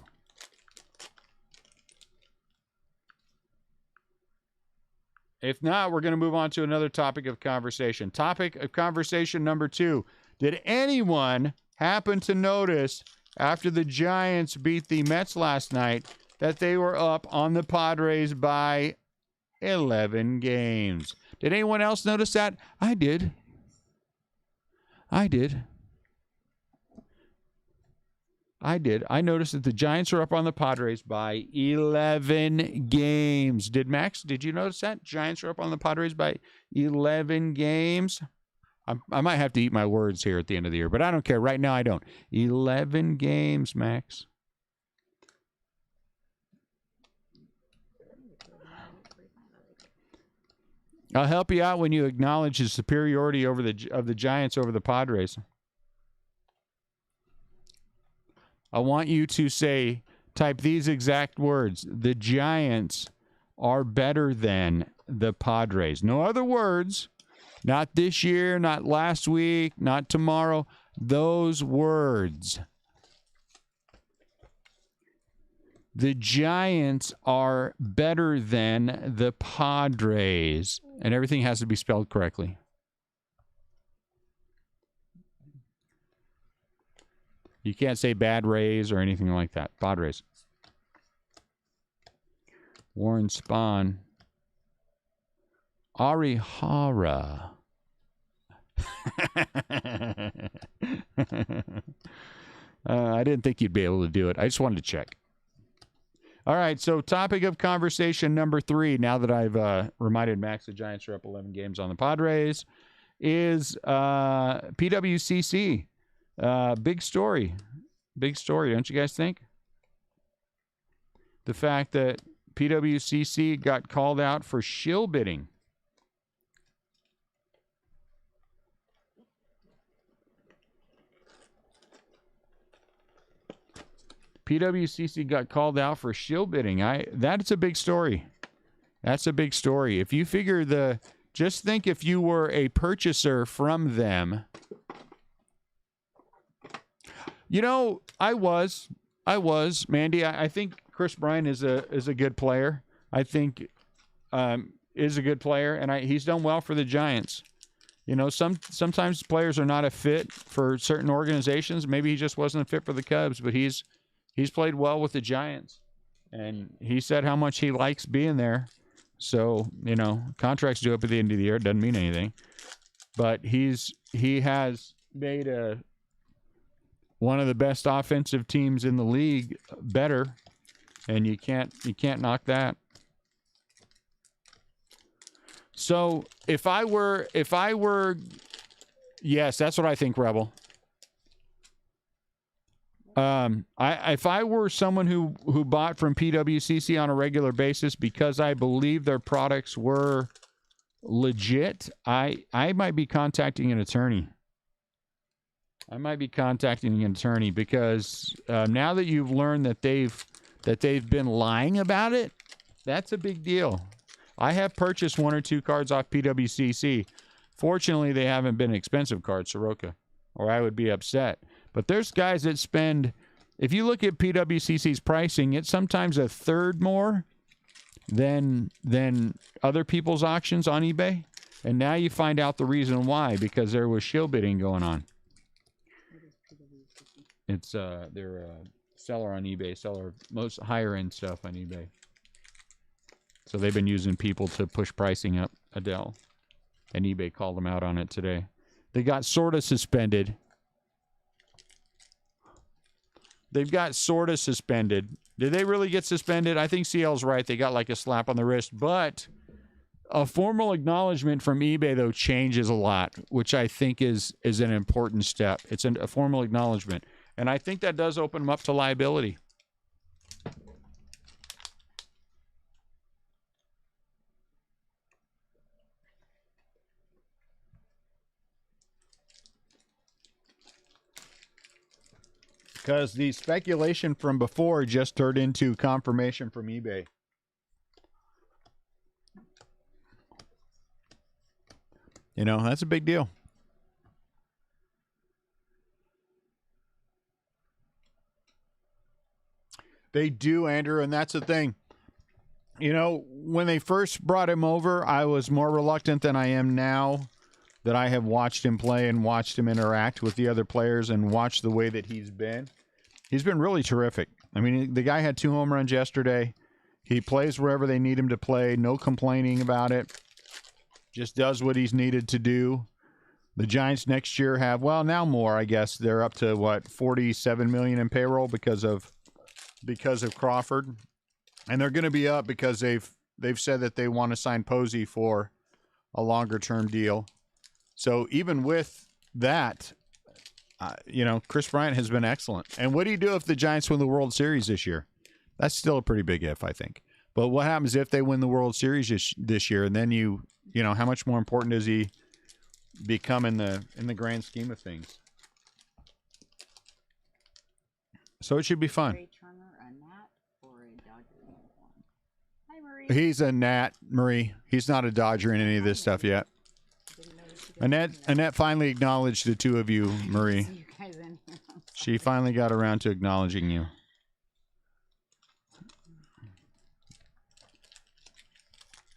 If not, we're going to move on to another topic of conversation. Topic of conversation number 2. Did anyone happen to notice after the Giants beat the Mets last night that they were up on the Padres by 11 games? Did anyone else notice that? I did. I noticed that the Giants are up on the Padres by 11 games. Did you notice that? Giants are up on the Padres by 11 games. I might have to eat my words here at the end of the year, but I don't care. Right now, I don't. 11 games, Max. I'll help you out when you acknowledge the superiority of the Giants over the Padres. I want you to type these exact words. The Giants are better than the Padres. No other words. Not this year, not last week, not tomorrow. Those words. The Giants are better than the Padres. And everything has to be spelled correctly. You can't say bad Rays or anything like that. Padres. Warren Spahn. Arihara. I didn't think you'd be able to do it. I just wanted to check. All right, so topic of conversation number 3, now that I've reminded Max the Giants are up 11 games on the Padres, is PWCC. Big story. Big story, don't you guys think? The fact that PWCC got called out for shill bidding. PWCC got called out for shill bidding. That's a big story. That's a big story. If you figure just think if you were a purchaser from them. You know, I was, Mandy. I think Chris Bryant is a good player. I think is a good player, and he's done well for the Giants. You know, sometimes players are not a fit for certain organizations. Maybe he just wasn't a fit for the Cubs, but he's played well with the Giants, and he said how much he likes being there. So, you know, contracts due up at the end of the year. It doesn't mean anything, but he has made one of the best offensive teams in the league better, and you can't knock that. So if I were, yes, that's what I think, Rebel. If I were someone who bought from PWCC on a regular basis because I believe their products were legit, I might be contacting an attorney. Because now that you've learned that they've been lying about it, that's a big deal. I have purchased 1 or 2 cards off PWCC. Fortunately, they haven't been expensive cards, Soroka, or I would be upset. But there's guys that spend, if you look at PWCC's pricing, it's sometimes a third more than other people's auctions on eBay. And now you find out the reason why, because there was shill bidding going on. It's they're a seller on eBay, seller most higher end stuff on eBay. So they've been using people to push pricing up, Adele. And eBay called them out on it today. They got sort of suspended. They've got sort of suspended. Did they really get suspended? I think CL's right. They got like a slap on the wrist. But a formal acknowledgement from eBay, though, changes a lot, which I think is an important step. It's a formal acknowledgement. And I think that does open them up to liability. Because the speculation from before just turned into confirmation from eBay. You know, that's a big deal. They do, Andrew, and that's the thing. You know, when they first brought him over, I was more reluctant than I am now that I have watched him play and watched him interact with the other players and watched the way that he's been. He's been really terrific. I mean, the guy had 2 home runs yesterday. He plays wherever they need him to play. No complaining about it. Just does what he's needed to do. The Giants next year have, well, now more, I guess. They're up to, what, $47 million in payroll because of Crawford. And they're going to be up because they've said that they want to sign Posey for a longer-term deal. So even with that, you know, Chris Bryant has been excellent. And what do you do if the Giants win the World Series this year? That's still a pretty big if, I think. But what happens if they win the World Series this year? And then you know, how much more important does he become in the grand scheme of things? So it should be fun. Ray Turner, a Nat, or a Dodger uniform? Hi, Marie. He's a Nat, Marie. He's not a Dodger in any of this stuff yet. Annette finally acknowledged the 2 of you, Marie. You guys in here. She finally got around to acknowledging you.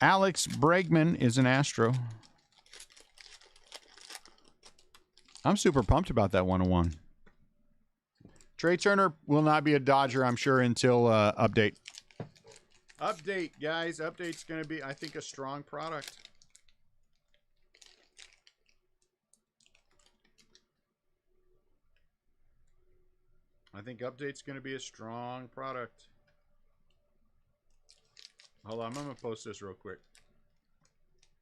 Alex Bregman is an Astro. I'm super pumped about that 101. Trey Turner will not be a Dodger, I'm sure, until update. Update, guys. Update's going to be, I think, a strong product. I think update's going to be a strong product. Hold on, I'm going to post this real quick.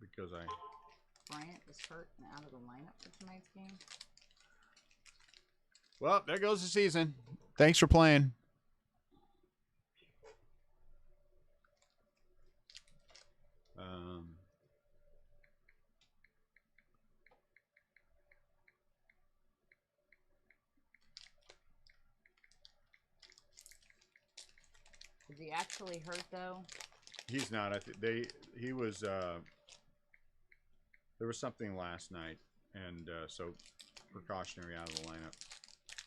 Because Bryant is hurt and out of the lineup for tonight's game. Well, there goes the season. Thanks for playing. Is he actually hurt though? He's not. I think he was. There was something last night, and so precautionary out of the lineup.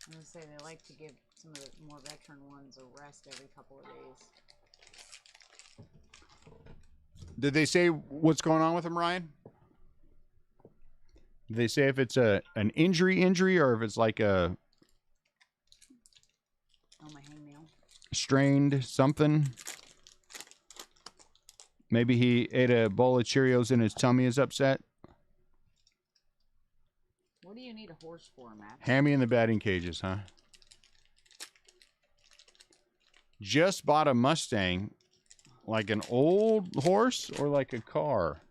I'm gonna say they like to give some of the more veteran ones a rest every couple of days. Did they say what's going on with him, Ryan? Did they say if it's an injury or if it's like a My hangnail. Strained something? Maybe he ate a bowl of Cheerios and his tummy is upset. What do you need a horse for, Matt? Hammy in the batting cages, huh? Just bought a Mustang. Like an old horse or like a car?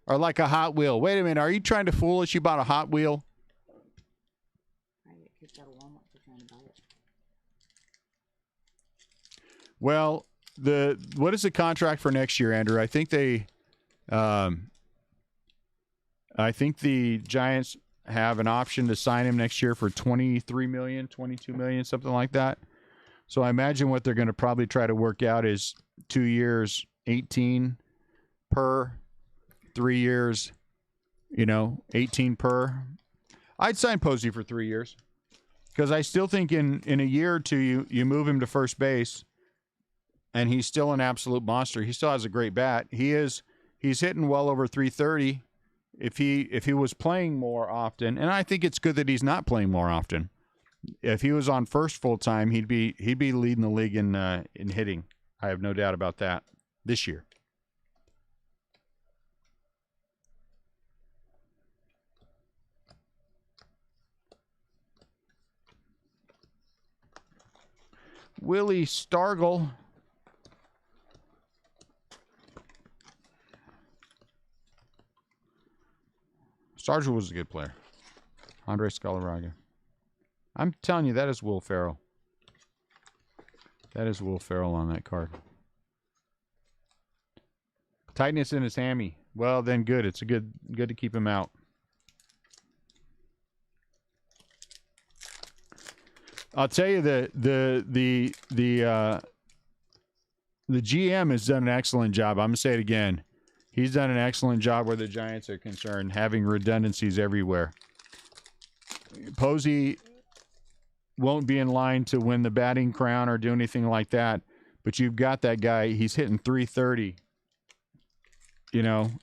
Or like a Hot Wheel? Wait a minute. Are you trying to fool us? You bought a Hot Wheel? I get kicked out of Walmart for trying to buy it. Well, what is the contract for next year, Andrew? I think the Giants have an option to sign him next year for $23 million, $22 million, something like that. So I imagine what they're going to probably try to work out is 2 years, 18 per, 3 years, 18 per. I'd sign Posey for 3 years because I still think in a year or two you move him to first base, and he's still an absolute monster. He still has a great bat. He's hitting well over 330. If he was playing more often, and I think it's good that he's not playing more often. If he was on first full time, he'd be leading the league in hitting. I have no doubt about that this year. Willie Stargell. Stargell was a good player. Andres Galarraga. I'm telling you, that is Will Ferrell. That is Will Ferrell on that card. Tightness in his hammy. Well, then good. It's good to keep him out. I'll tell you the GM has done an excellent job. I'm gonna say it again. He's done an excellent job where the Giants are concerned, having redundancies everywhere. Posey won't be in line to win the batting crown or do anything like that, but you've got that guy. He's hitting 330,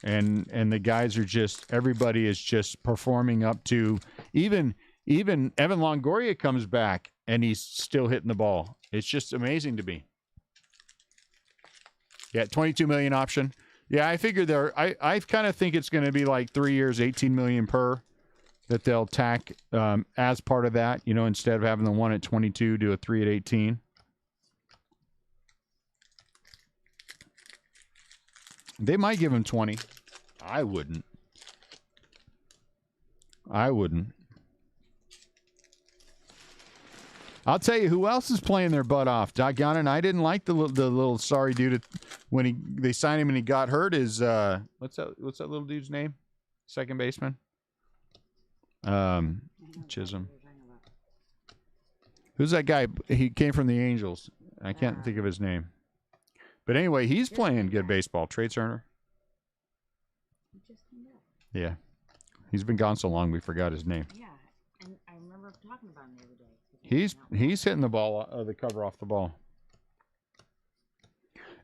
and the guys are everybody is just performing up to, even Evan Longoria comes back and he's still hitting the ball. It's just amazing to me. Yeah, $22 million option. Yeah, I figured I kind of think it's going to be like 3 years, $18 million per. That they'll tack as part of that, instead of having the one at 22, do a 3 at 18. They might give him 20. I wouldn't. I'll tell you who else is playing their butt off. Doggone it, I didn't like the little sorry dude when they signed him and he got hurt. Is what's that little dude's name? Second baseman. Chisholm. Who's that guy? He came from the Angels. I can't think of his name. But anyway, he's playing good baseball. Trey Turner. Yeah. He's been gone so long we forgot his name. Yeah, and I remember talking about him the other day. He's hitting the ball, the cover off the ball.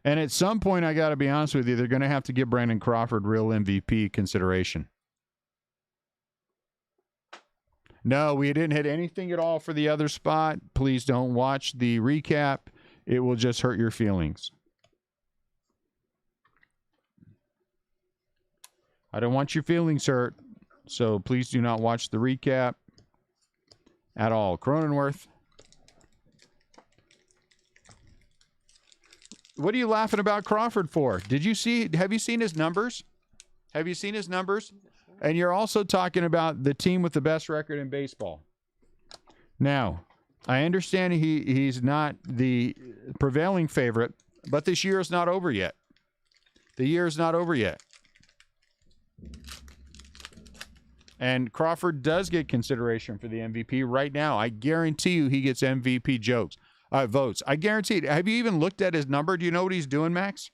And at some point, I got to be honest with you, they're going to have to give Brandon Crawford real MVP consideration. No, we didn't hit anything at all for the other spot. Please don't watch the recap. It will just hurt your feelings. I don't want your feelings hurt, so please do not watch the recap at all. Cronenworth. What are you laughing about Crawford for? Have you seen his numbers? Have you seen his numbers? And you're also talking about the team with the best record in baseball. Now, I understand he's not the prevailing favorite, but this year is not over yet. The year is not over yet. And Crawford does get consideration for the MVP right now. I guarantee you he gets MVP votes. I guarantee it. Have you even looked at his number? Do you know what he's doing, Max?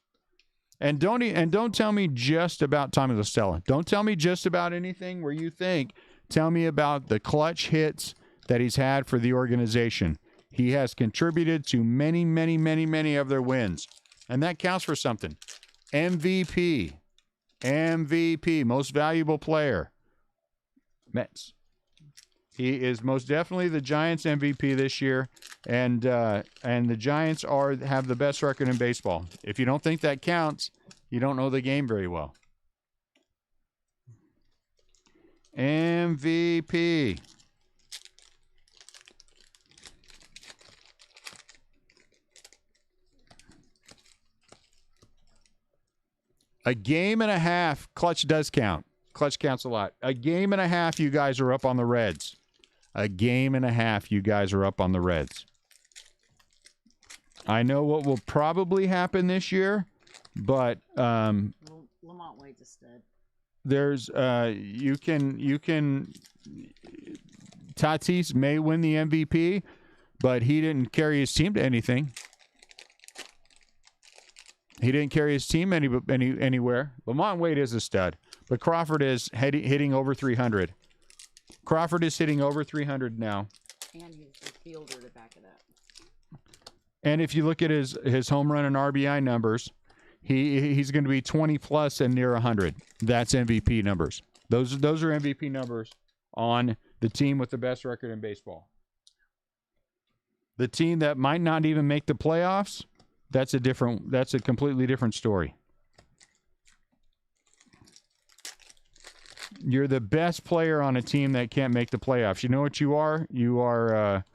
And don't tell me just about Tommy La Stella. Don't tell me just about anything where you think. Tell me about the clutch hits that he's had for the organization. He has contributed to many, many, many, many of their wins. And that counts for something. MVP, most valuable player. Mets. He is most definitely the Giants MVP this year, and the Giants have the best record in baseball. If you don't think that counts, you don't know the game very well. MVP. A game and a half. Clutch does count. Clutch counts a lot. A game and a half, you guys are up on the Reds. A game and a half, you guys are up on the Reds. I know what will probably happen this year, but Lamont Wade's a stud. there's you can Tatis may win the MVP, but he didn't carry his team to anything. He didn't carry his team anywhere. Lamont Wade is a stud, but Crawford is hitting over 300. Crawford is hitting over 300 now. And he's the fielder to back it up. And if you look at his home run and RBI numbers, he's going to be 20 plus and near 100. That's MVP numbers. Those are MVP numbers on the team with the best record in baseball. The team that might not even make the playoffs, that's a completely different story. You're the best player on a team that can't make the playoffs. You know what you are? You are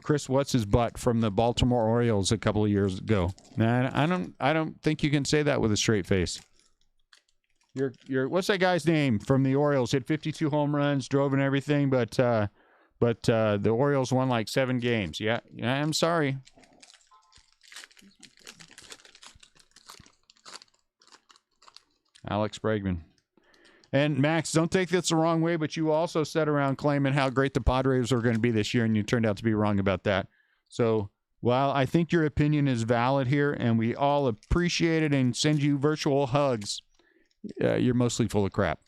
Chris What's-his-butt from the Baltimore Orioles a couple of years ago. Nah, I don't think you can say that with a straight face. You're what's that guy's name from the Orioles? Hit 52 home runs, drove and everything, but the Orioles won like 7 games. Yeah, I'm sorry. Alex Bregman. And Max, don't take this the wrong way, but you also sat around claiming how great the Padres are going to be this year, and you turned out to be wrong about that. So, while I think your opinion is valid here, and we all appreciate it and send you virtual hugs, you're mostly full of crap.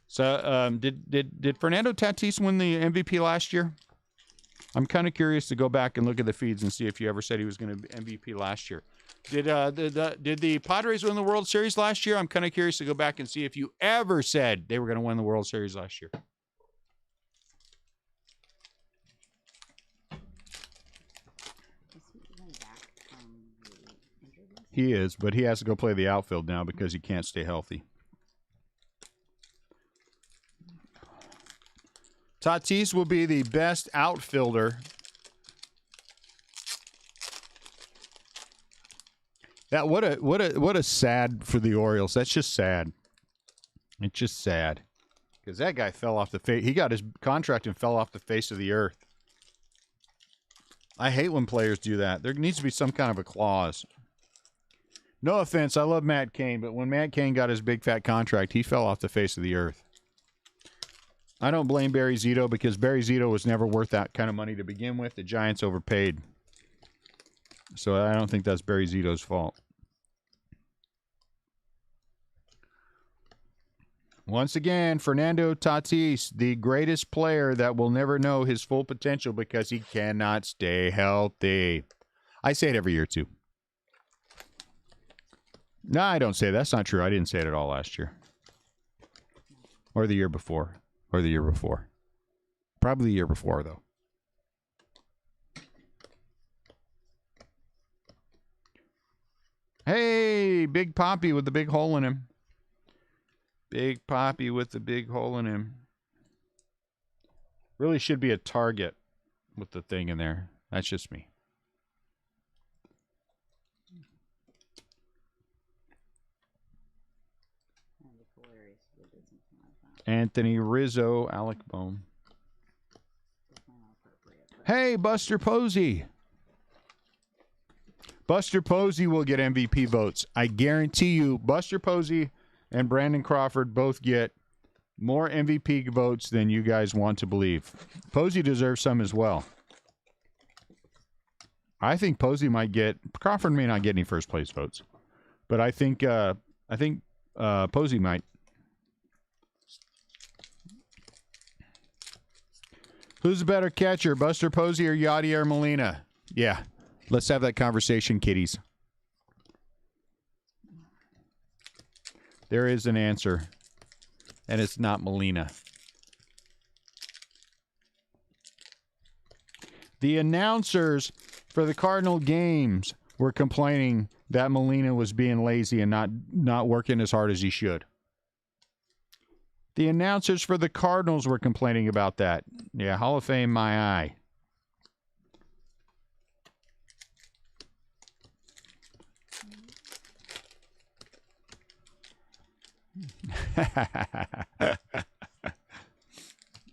So, did Fernando Tatis win the MVP last year? I'm kind of curious to go back and look at the feeds and see if you ever said he was going to be MVP last year. Did the Padres win the World Series last year? I'm kind of curious to go back and see if you ever said they were going to win the World Series last year. He is, but he has to go play the outfield now because he can't stay healthy. Tatis will be the best outfielder. That what a sad for the Orioles. That's just sad. It's just sad because that guy fell off the face. He got his contract and fell off the face of the earth. I hate when players do that. There needs to be some kind of a clause. No offense, I love Matt Cain, but when Matt Cain got his big fat contract, he fell off the face of the earth. I don't blame Barry Zito because Barry Zito was never worth that kind of money to begin with. The Giants overpaid. So I don't think that's Barry Zito's fault. Once again, Fernando Tatis, the greatest player that will never know his full potential because he cannot stay healthy. I say it every year, too. No, I don't say that's not true. I didn't say it at all last year. Or the year before. Or the year before. Probably the year before, though. Hey, Big Poppy with the big hole in him. Big Poppy with the big hole in him. Really should be a target with the thing in there. That's just me. Anthony Rizzo, Alec Bohm. Hey, Buster Posey. Buster Posey will get MVP votes. I guarantee you, Buster Posey and Brandon Crawford both get more MVP votes than you guys want to believe. Posey deserves some as well. I think Posey might get. Crawford may not get any first place votes, but I think Posey might. Who's the better catcher, Buster Posey or Yadier Molina? Yeah, let's have that conversation, kiddies. There is an answer, and it's not Molina. The announcers for the Cardinal games were complaining that Molina was being lazy and not working as hard as he should. The announcers for the Cardinals were complaining about that. Yeah, Hall of Fame, my eye.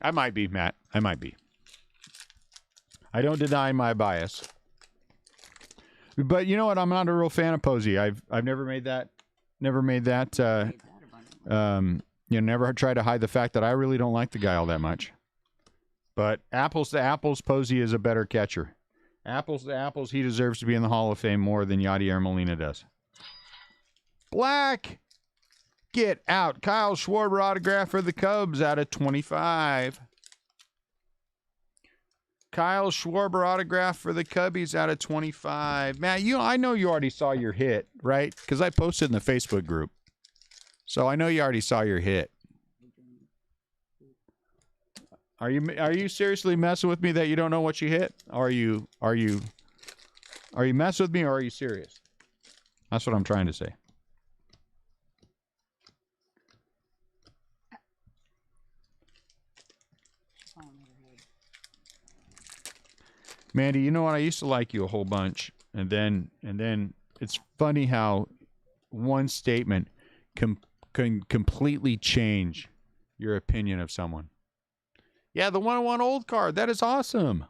I might be, Matt. I might be. I don't deny my bias. But you know what? I'm not a real fan of Posey. I've never made that. Never tried to hide the fact that I really don't like the guy all that much. But apples to apples, Posey is a better catcher. Apples to apples, he deserves to be in the Hall of Fame more than Yadier Molina does. Black, get out. Kyle Schwarber autograph for the Cubs out of 25. Kyle Schwarber autograph for the Cubbies out of 25. Matt, I know you already saw your hit, right? Because I posted in the Facebook group. So I know you already saw your hit. Are you seriously messing with me that you don't know what you hit? Or are you messing with me, or are you serious? That's what I'm trying to say. Mandy, you know what? I used to like you a whole bunch, and then it's funny how one statement can completely change your opinion of someone. Yeah, the 101 old card. That is awesome.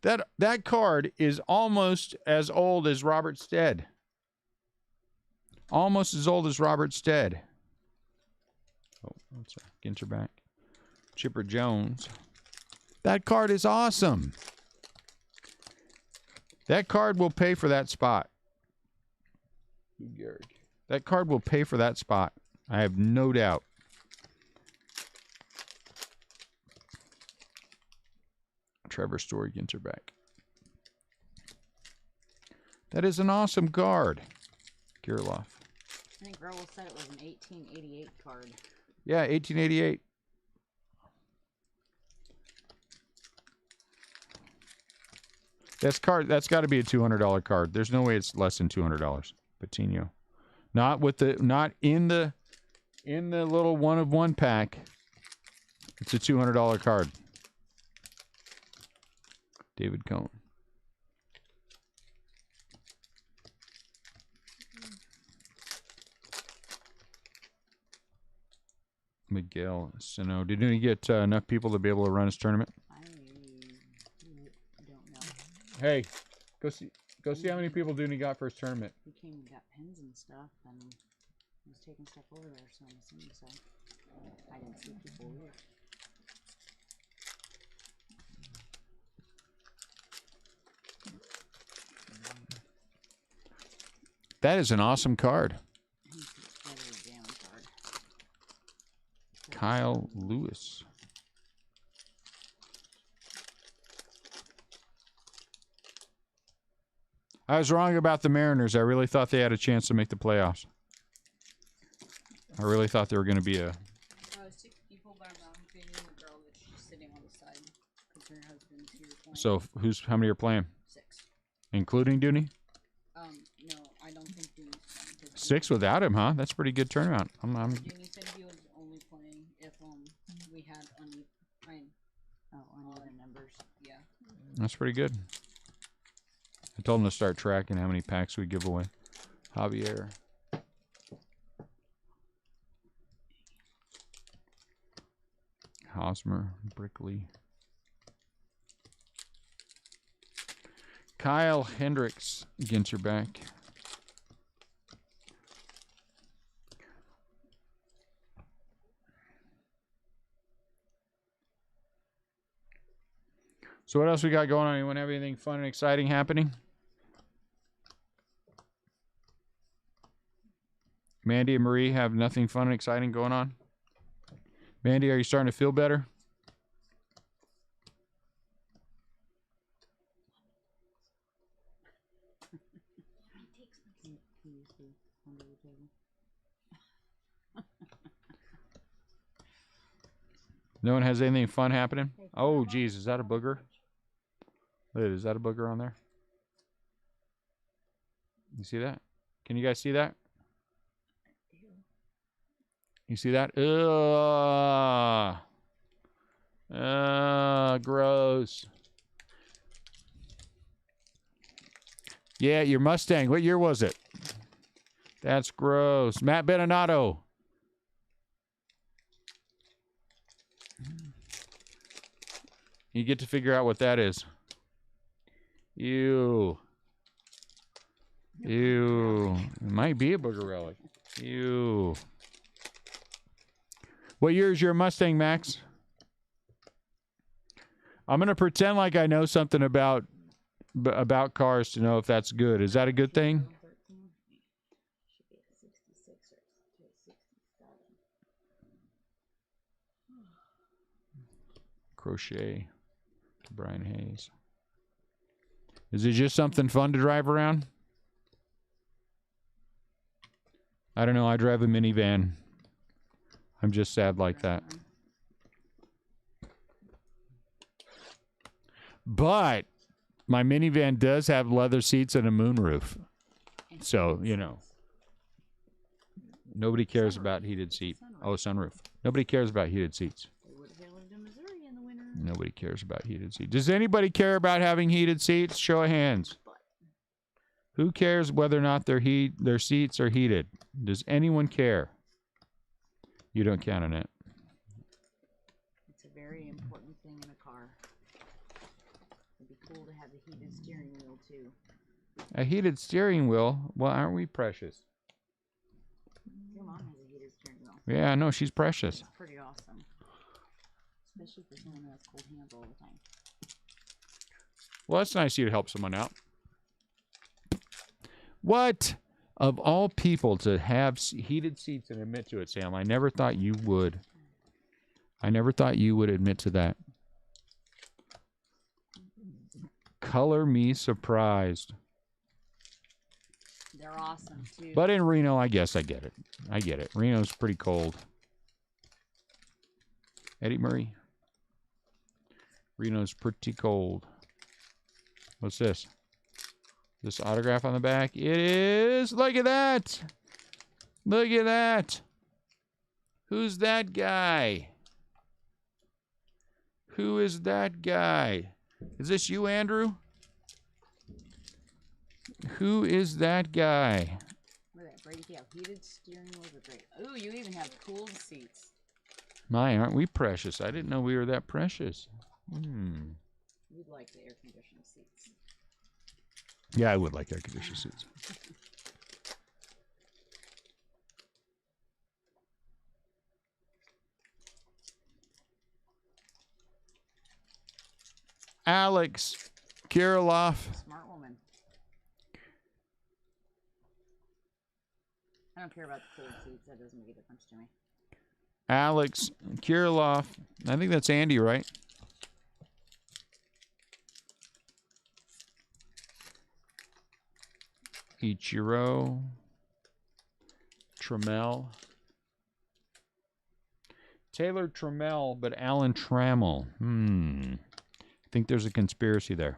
That card is almost as old as Robert Stead. Almost as old as Robert Stead. Oh, that's a Ginter back. Chipper Jones. That card is awesome. That card will pay for that spot. That card will pay for that spot. I have no doubt. Trevor Story, Ginter back. That is an awesome card. Kirilov. I think Raul said it was an 1888 card. Yeah, 1888. That's got to be a $200 card. There's no way it's less than $200. Patino. Not in the little one of one pack. It's a $200 card. David Cohn. Miguel Sano. Did he get enough people to be able to run his tournament? I don't know. Hey, go see how many people Dooney got for his tournament. He came and got pens and stuff, and was taking stuff over there, so I'm assuming so. I didn't see people here. That is an awesome card. Kyle Lewis. I was wrong about the Mariners. I really thought they had a chance to make the playoffs. I really thought they were going to be a... 6 people, but I'm not including the girl that's just sitting on the side because her husband's here playing. So how many are playing? 6. Including Dooney? No, I don't think Dooney's playing. 6 without him, huh? That's pretty good turnaround. Dooney said he was only playing if we had uneven numbers. Yeah. That's pretty good. I told him to start tracking how many packs we give away. Javier. Hosmer, Brickley. Kyle Hendricks, Ginter back. So what else we got going on? Anyone have anything fun and exciting happening? Mandy and Marie have nothing fun and exciting going on? Mandy, are you starting to feel better? No one has anything fun happening? Oh, geez, is that a booger? Wait, is that a booger on there? You see that? Can you guys see that? You see that? Gross. Yeah, your Mustang. What year was it? That's gross. Matt Benato. You get to figure out what that is. Ew. Ew. It might be a booger relic. Ew. What year is your Mustang, Max? I'm going to pretend like I know something about cars to know if that's good. Is that a good thing? Crochet. Brian Hayes. Is it just something fun to drive around? I don't know. I drive a minivan. I'm just sad like that. But my minivan does have leather seats and a moonroof. So, you know. Nobody cares about heated seat. Oh, sunroof. Nobody cares about heated seats. Nobody cares about heated seats. Does anybody care about having heated seats? Show of hands. Who cares whether or not their seats are heated? Does anyone care? You don't count on it. It's a very important thing in a car. It'd be cool to have a heated steering wheel too. A heated steering wheel? Well, aren't we precious? Your mom has a heated steering wheel. Yeah, no, she's precious. It's pretty awesome. Especially for someone who has cold hands all the time. Well, that's nice of you to help someone out. What? Of all people to have heated seats and admit to it, Sam, I never thought you would. I never thought you would admit to that. Color me surprised. They're awesome, too. But in Reno, I guess I get it. I get it. Reno's pretty cold. Eddie Murray. Reno's pretty cold. What's this? This autograph on the back. It is. Look at that. Look at that. Who's that guy? Who is that guy? Is this you, Andrew? Who is that guy? Look at that, Brady Gale. Heated steering wheels are great. Ooh, you even have cooled seats. My, aren't we precious? I didn't know we were that precious. You'd like the air conditioning seats. Yeah, I would like air conditioned seats. Alex Kirilloff. Smart woman. I don't care about the cooled seats. That doesn't make a difference to me. Alex Kirilloff. I think that's Andy, right? Ichiro. Trammell. Taylor Trammell, but Alan Trammell. I think there's a conspiracy there.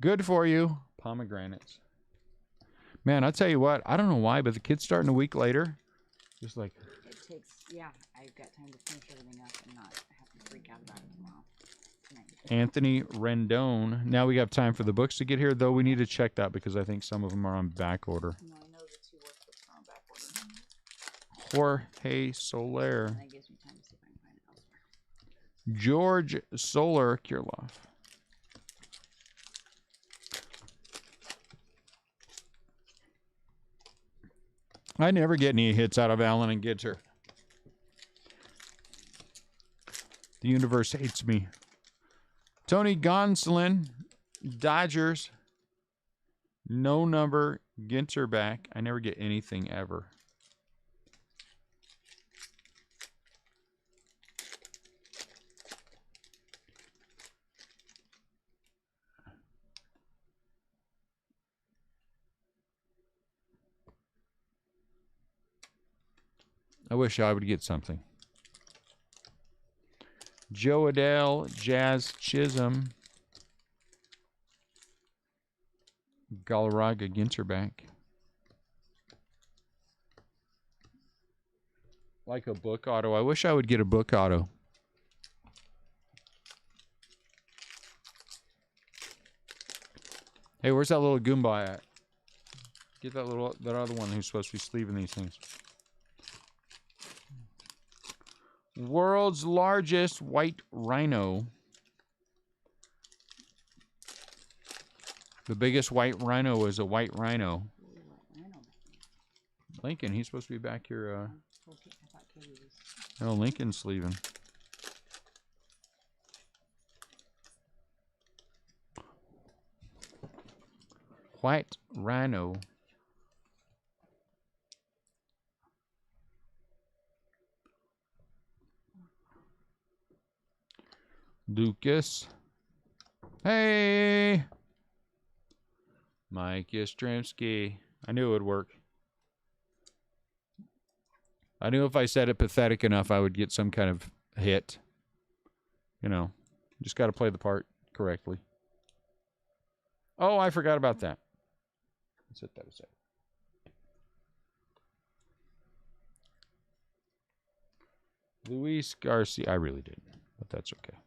Good for you. Pomegranates. Man, I'll tell you what. I don't know why, but the kid's starting a week later. Just like... It takes, yeah, I've got time to finish everything up and not have to freak out about it tomorrow. Tonight. Anthony Rendon. Now we have time for the books to get here, though we need to check that because I think some of them are on back order. No, I know the 2 workbooks are on back order. Jorge Soler. And that gives me time to see if I can find it elsewhere. George Soler Kirloff. I never get any hits out of Allen and Ginter. The universe hates me. Tony Gonsolin, Dodgers. No number, Ginter back. I never get anything ever. I wish I would get something. Joe Adele, Jazz Chisholm. Galarraga Ginter back. Like a book auto. I wish I would get a book auto. Hey, where's that little Goomba at? Get that other one who's supposed to be sleeving these things. World's largest white rhino. The biggest white rhino is a white rhino. Lincoln, he's supposed to be back here. No, Lincoln's sleeving. White rhino. Lucas. Hey! Mike Yastrzemski. I knew it would work. I knew if I said it pathetic enough, I would get some kind of hit. You know, just got to play the part correctly. Oh, I forgot about that. Let's set that aside. Luis Garcia. I really didn't, but that's okay.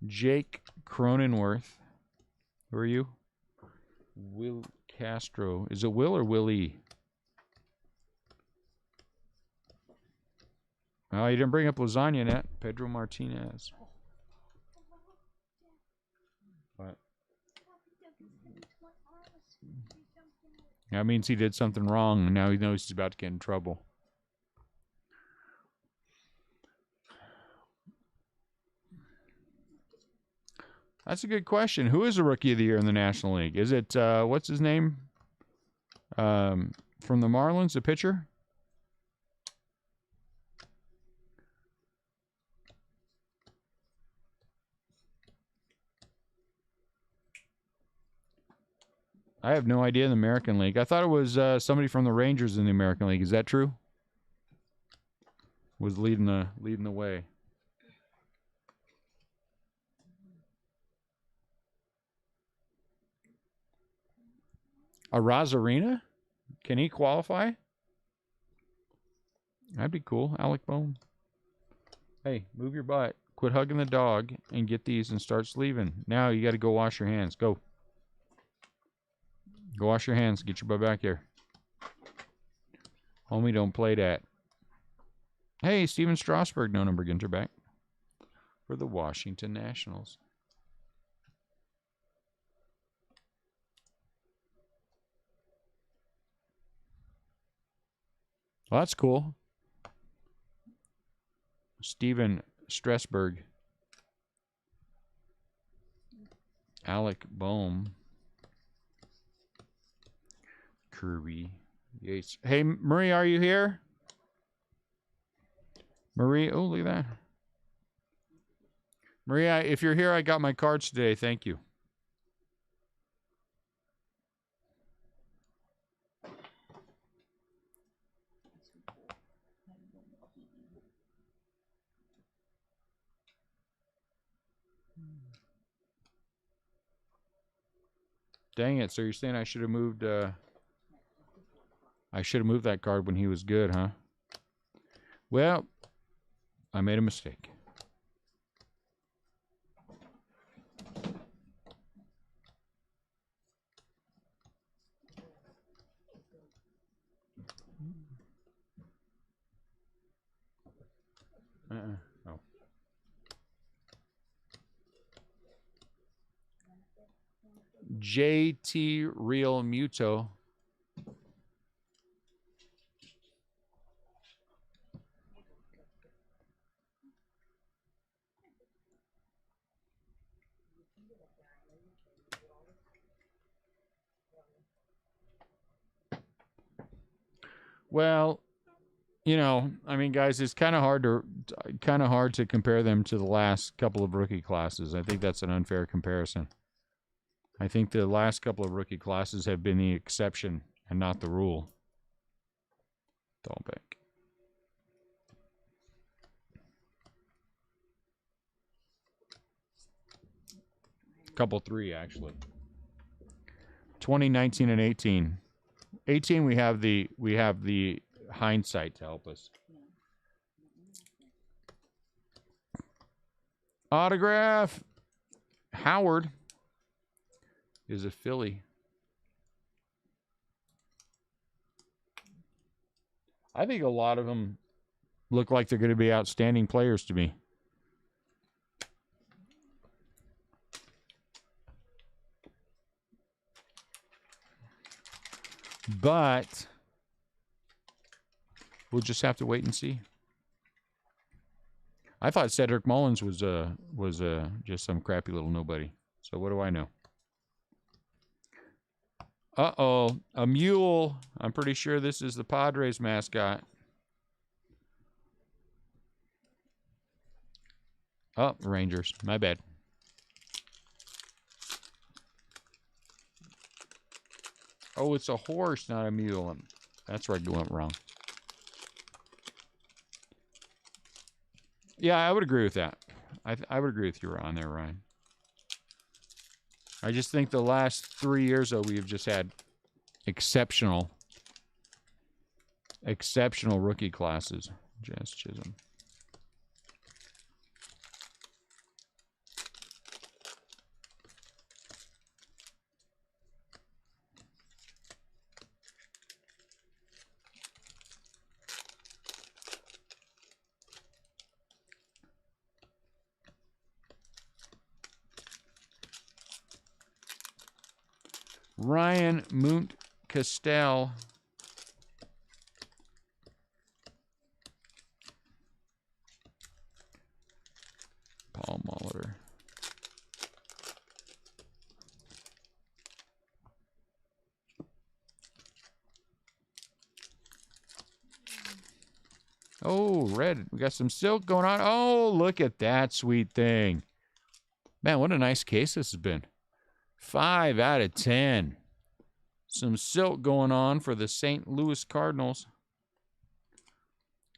Jake Cronenworth. Who are you? Will Castro. Is it Will or Willie? Oh, you didn't bring up lasagna net. Pedro Martinez. What? That means he did something wrong, and now he knows he's about to get in trouble. That's a good question. Who is the Rookie of the Year in the National League? Is it, what's his name? From the Marlins, the pitcher? I have no idea in the American League. I thought it was somebody from the Rangers in the American League. Is that true? Was leading the way. A Rosarina? Can he qualify? That'd be cool. Alec Bohm. Hey, move your butt. Quit hugging the dog and get these and start sleeving. Now you got to go wash your hands. Go. Go wash your hands. Get your butt back here. Homie, don't play that. Hey, Steven Strasburg, no number Ginter back for the Washington Nationals. Well, that's cool. Steven Strasburg. Alec Bohm. Kirby Yates. Hey, Marie, are you here? Marie, oh, look at that. Maria, if you're here, I got my cards today. Thank you. Dang it. So you're saying I should have moved that card when he was good, huh? Well, I made a mistake. Oh. JT Real Muto. Well, you know, I mean, guys, it's kind of hard to compare them to the last couple of rookie classes. I think that's an unfair comparison. I think the last couple of rookie classes have been the exception and not the rule. Dahlbeck. Couple three, actually. 2019 and 18. 18 we have the hindsight to help us. Autograph. Howard is a Philly. I think a lot of them look like they're going to be outstanding players to me. But we'll just have to wait and see. I thought Cedric Mullins was just some crappy little nobody. So what do I know? Uh-oh, a mule. I'm pretty sure this is the Padres mascot. Oh, Rangers. My bad. Oh, it's a horse, not a mule. That's where I went wrong. Yeah, I would agree with that. I would agree with you on there, Ryan. I just think the last 3 years, though, we've just had exceptional rookie classes. Jazz Chisholm. Ryan Moont Castell. Paul Molitor. Oh, red. We got some silk going on. Oh, look at that sweet thing. Man, what a nice case this has been. 5 out of 10. Some silk going on for the St. Louis Cardinals.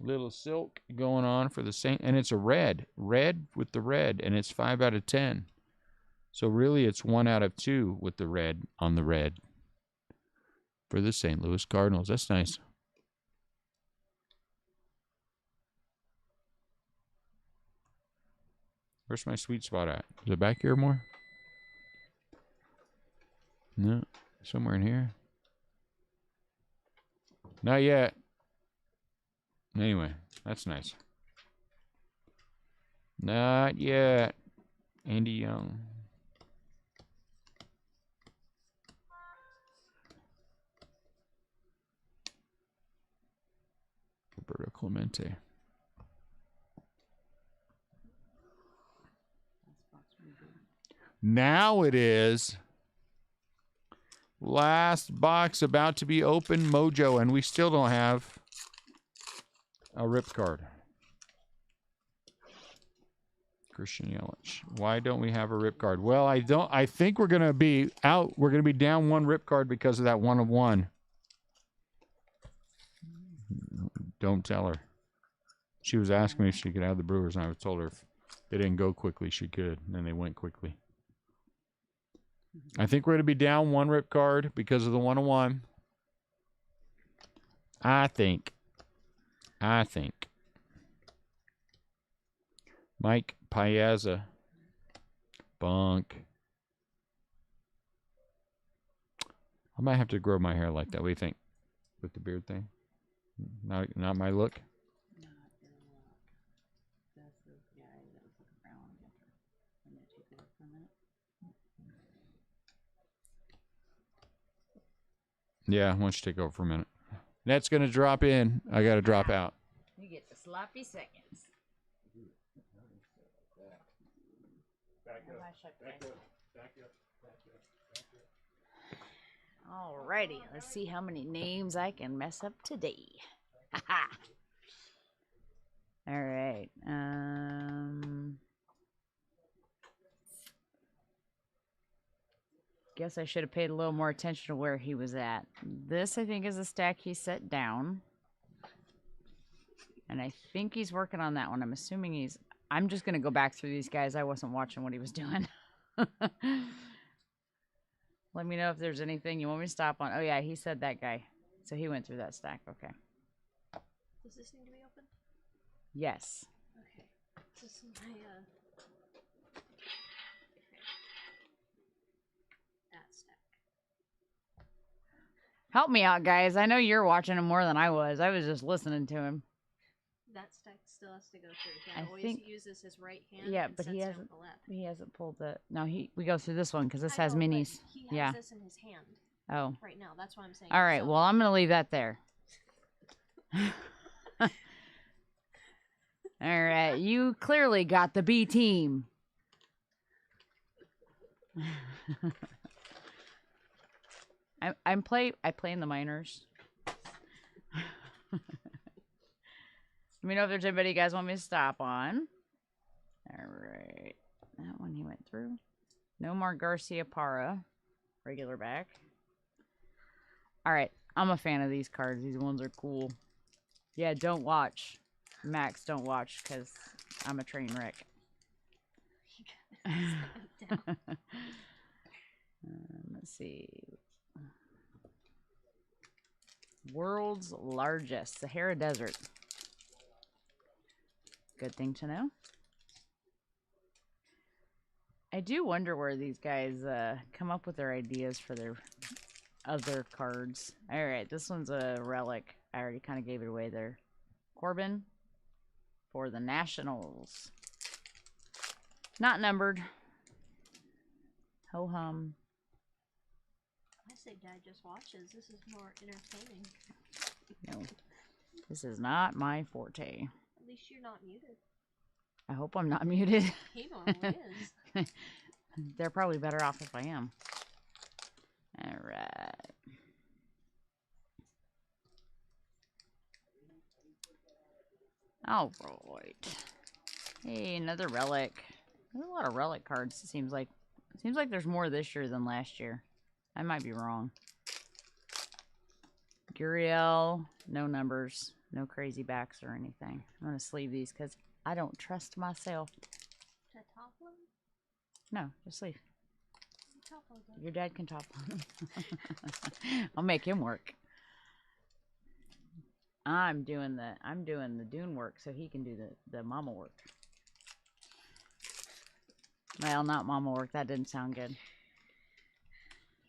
Little silk going on for the St. And it's a red. Red with the red. And it's 5 out of 10. So really it's 1 out of 2 with the red on the red. For the St. Louis Cardinals. That's nice. Where's my sweet spot at? Is it back here more? No, somewhere in here. Not yet. Anyway, that's nice. Not yet. Andy Young. Roberto Clemente. Now it is. Last box about to be open, Mojo, and we still don't have a rip card. Christian Yelich. Why don't we have a rip card? Well, I think we're gonna be out. We're gonna be down one rip card because of that 1 of 1. Don't tell her. She was asking me if she could have the Brewers, and I told her if they didn't go quickly, she could. And then they went quickly. I think we're gonna be down one rip card because of the 1 of 1. I think. Mike Piazza. Bunk. I might have to grow my hair like that. What do you think? With the beard thing? Not my look? Not your luck. That's the guy that was looking for Alan Ginter. I'm gonna take over for a minute. Yeah, why don't you take over for a minute? Net's going to drop in. I got to drop out. You get the sloppy seconds. Alrighty, let's see how many names I can mess up today. Haha. All right. Guess I should have paid a little more attention to where he was at. This, I think, is a stack he set down. And I think he's working on that one. I'm assuming he's... I'm just going to go back through these guys. I wasn't watching what he was doing. Let me know if there's anything you want me to stop on. Oh, yeah, he said that guy. So he went through that stack. Okay. Does this need to be opened? Yes. Okay. This is my, that stack. Help me out, guys. I know you're watching him more than I was. I was just listening to him. That stack still has to go through. He I always think- uses his right hand. Yeah, and but he sets it hasn't- with the left. He hasn't pulled the... No, we go through this one because this I has know, but minis. He has Yeah. this in his hand Oh. right now. That's why I'm saying. All right. so- Well, I'm going to leave that there. All right. You clearly got the B team. I play in the minors. Let me know if there's anybody you guys want me to stop on. All right. That one he went through. No more Garcia Parra. Regular back. All right. I'm a fan of these cards. These ones are cool. Yeah, don't watch. Max, don't watch because I'm a train wreck. Let's see. World's largest Sahara Desert. Good thing to know. I do wonder where these guys come up with their ideas for their other cards. All right, this one's a relic. I already kind of gave it away there. Corbin for the Nationals. Not numbered. Ho hum. I say Dad just watches. This is more entertaining. No, this is not my forte. At least you're not muted. I hope I'm not muted. He normally is. They're probably better off if I am. All right. All right. Hey, another relic. There's a lot of relic cards. It seems like there's more this year than last year. I might be wrong. Guriel, no numbers, no crazy backs or anything. I'm gonna sleeve these because I don't trust myself. To top one? No, just sleeve. Top one. Your dad can top on him. I'll make him work. I'm doing the Dune work so he can do the mama work. Well, not mama work. That didn't sound good.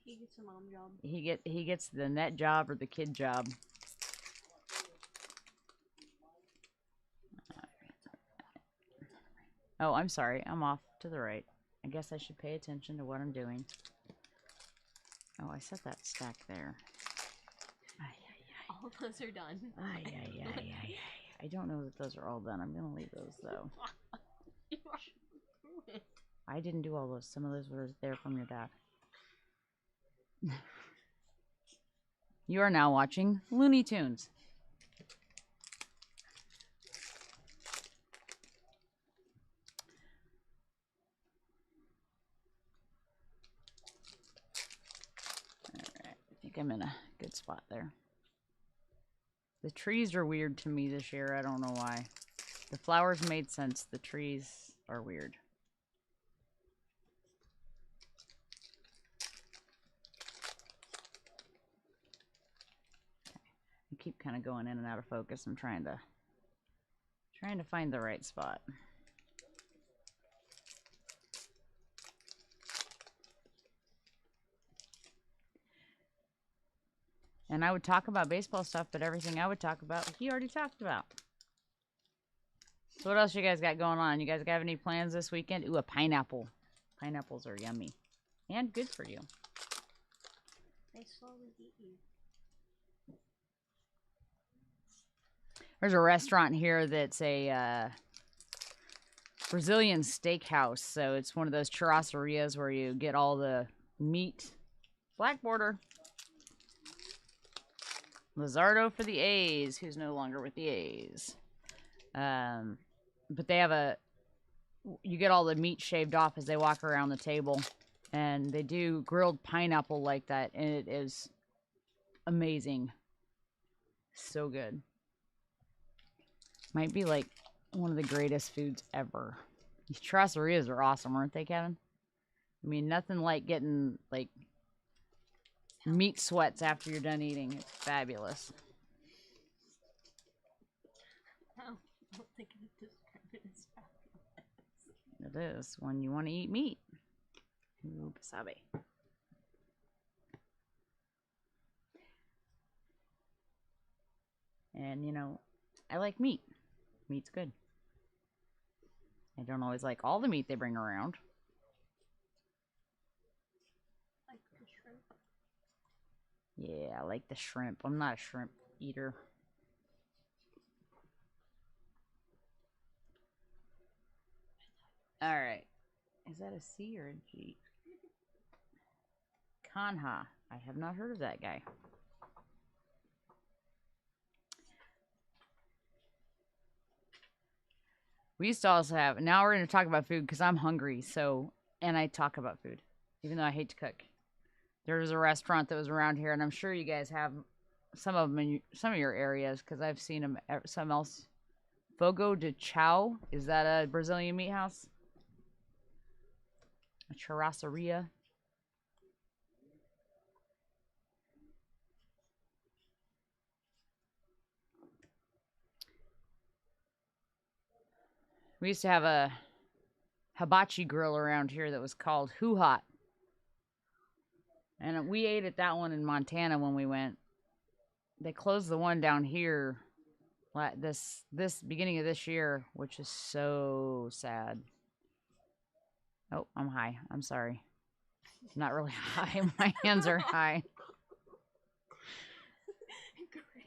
He gets a mom job. He gets the net job or the kid job. Oh, I'm sorry. I'm off to the right. I guess I should pay attention to what I'm doing. Oh, I set that stack there. All of those are done. I don't know that those are all done. I'm going to leave those, though. I didn't do all those. Some of those were there from your dad. You are now watching Looney Tunes. think I'm in a good spot there. The trees are weird to me this year. I don't know why. The flowers made sense. The trees are weird. I keep kind of going in and out of focus. I'm trying to find the right spot. And I would talk about baseball stuff, but everything I would talk about, he already talked about. So what else you guys got going on? You guys got any plans this weekend? Ooh, a pineapple. Pineapples are yummy. And good for you. They slowly eat you. There's a restaurant here that's a Brazilian steakhouse. So it's one of those churraserias where you get all the meat. Black border. Lizardo for the A's, who's no longer with the A's. But they have you get all the meat shaved off as they walk around the table. And they do grilled pineapple like that. And it is amazing. So good. Might be like one of the greatest foods ever. These churraserias are awesome, aren't they, Kevin? I mean, nothing like getting like meat sweats after you're done eating. It's fabulous. No, I don't think I describe it as fabulous. It is when you want to eat meat. Ooh, wasabi. And, you know, I like meat. Meat's good. I don't always like all the meat they bring around. Like the shrimp. Yeah, I like the shrimp. I'm not a shrimp eater. Alright. Is that a C or a G? Kanha. I have not heard of that guy. We used to also have, now we're going to talk about food because I'm hungry, so, and I talk about food, even though I hate to cook. There was a restaurant that was around here, and I'm sure you guys have some of them in some of your areas because I've seen them, some else. Fogo de Chao, is that a Brazilian meat house? A churrascaria? We used to have a hibachi grill around here that was called Hoo Hot. And we ate at that one in Montana when we went. They closed the one down here this beginning of this year, which is so sad. Oh, I'm high. I'm sorry. Not really high. My hands are high.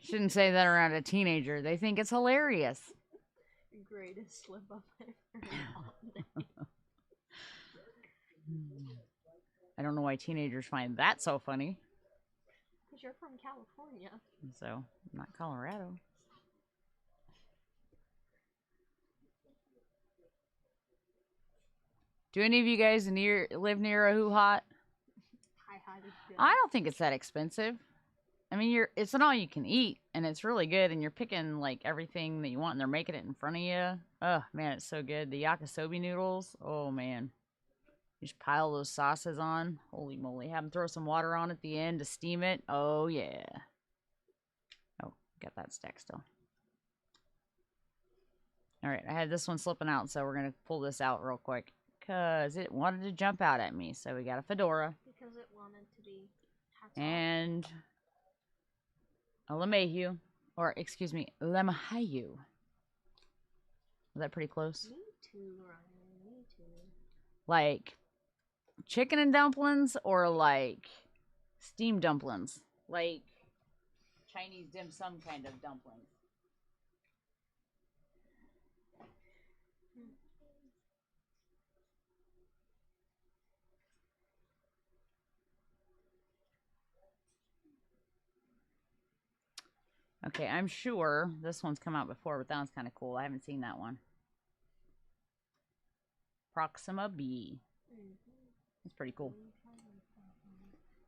Shouldn't say that around a teenager. They think it's hilarious. Greatest slip up I've heard. I don't know why teenagers find that so funny. Because you're from California. So, not Colorado. Do any of you guys live near a Hoo Hot? I don't think it's that expensive. I mean, it's an all you can eat, and it's really good, and you're picking like everything that you want, and they're making it in front of you. Oh man, it's so good. The yakisobe noodles. Oh man, you just pile those sauces on. Holy moly! Have them throw some water on at the end to steam it. Oh yeah. Oh, got that stack still. All right, I had this one slipping out, so we're gonna pull this out real quick because it wanted to jump out at me. So we got a fedora. Because it wanted to be. And a LeMahieu, or excuse me, Lemahieu. Was that pretty close? Me too, Ryan. Me too. Like chicken and dumplings, or like steamed dumplings, like Chinese dim sum kind of dumplings. Okay, I'm sure this one's come out before, but that one's kind of cool. I haven't seen that one. Proxima B. That's pretty cool.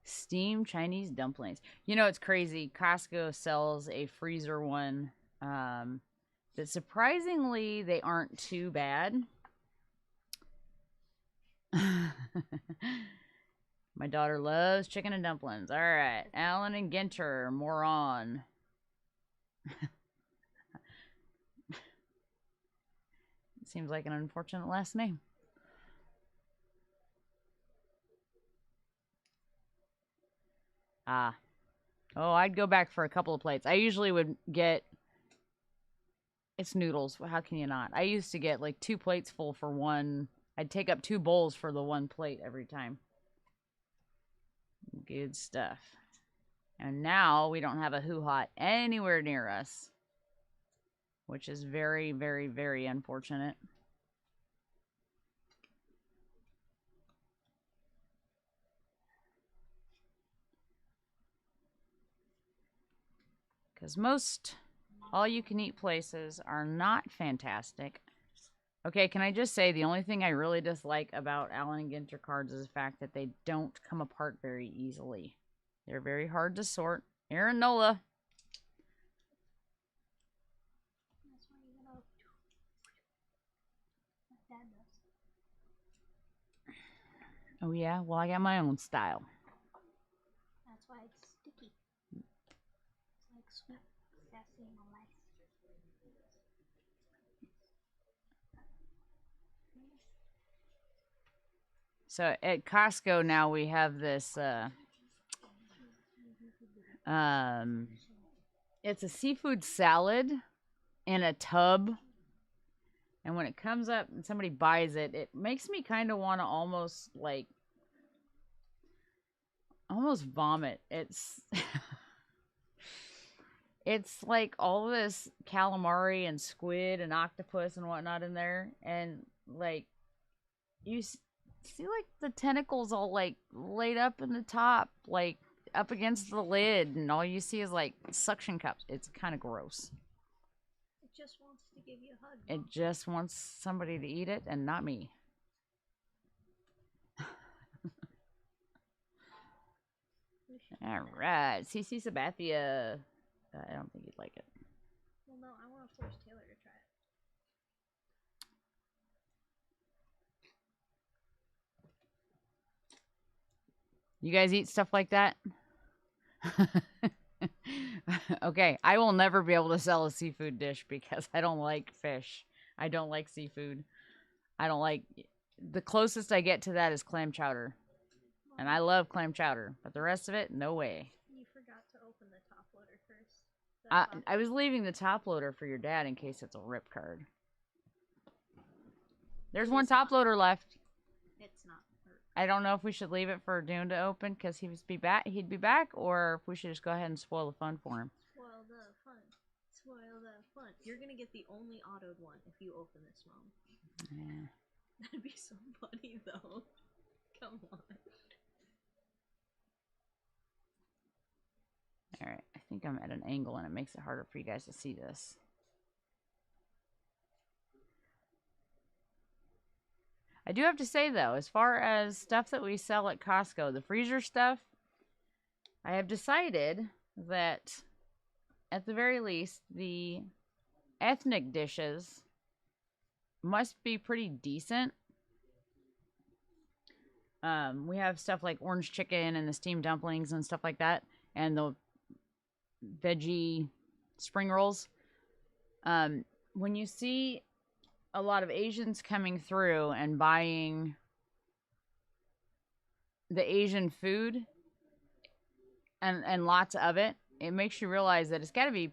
Steamed Chinese dumplings. You know, it's crazy. Costco sells a freezer one that surprisingly they aren't too bad. My daughter loves chicken and dumplings. All right. Alan and Ginter, moron. Seems like an unfortunate last name. Ah. Oh, I'd go back for a couple of plates. I usually would get... It's noodles. How can you not? I used to get like 2 plates full for one. I'd take up 2 bowls for the 1 plate every time. Good stuff. And now we don't have a hoo-ha anywhere near us, which is very, very, very unfortunate. Because most all-you-can-eat places are not fantastic. Okay, can I just say the only thing I really dislike about Allen and Ginter cards is the fact that they don't come apart very easily. They're very hard to sort. Aaron Nola. That's why you gotta. Like Dad does. Oh yeah? Well, I got my own style. That's why it's sticky. It's like sweet, sassy molasses. So at Costco now we have this it's a seafood salad in a tub, and when it comes up and somebody buys it, it makes me kind of want to almost vomit. It's it's like all this calamari and squid and octopus and whatnot in there, and like you see like the tentacles all like laid up in the top, like up against the lid, and all you see is like suction cups. It's kind of gross. It just wants to give you a hug. It just wants somebody to eat it and not me. All right, CC Sabathia. I don't think you'd like it. Well, no, I want to force Taylor to try it. You guys eat stuff like that? Okay, I will never be able to sell a seafood dish because I don't like fish. I don't like seafood. I don't like... The closest I get to that is clam chowder. And I love clam chowder. But the rest of it, no way. You forgot to open the top loader first. I was leaving the top loader for your dad in case it's a rip card. There's one top loader left. It's not. I don't know if we should leave it for Dune to open because he'd be back, or if we should just go ahead and spoil the fun for him. Spoil the fun. Spoil the fun. You're gonna get the only autoed one if you open this, Mom. Yeah. That'd be so funny, though. Come on. Alright, I think I'm at an angle and it makes it harder for you guys to see this. I do have to say, though, as far as stuff that we sell at Costco, the freezer stuff, I have decided that, at the very least, the ethnic dishes must be pretty decent. We have stuff like orange chicken and the steamed dumplings and stuff like that, and the veggie spring rolls. When you see a lot of Asians coming through and buying the Asian food and lots of it, it makes you realize that it's got to be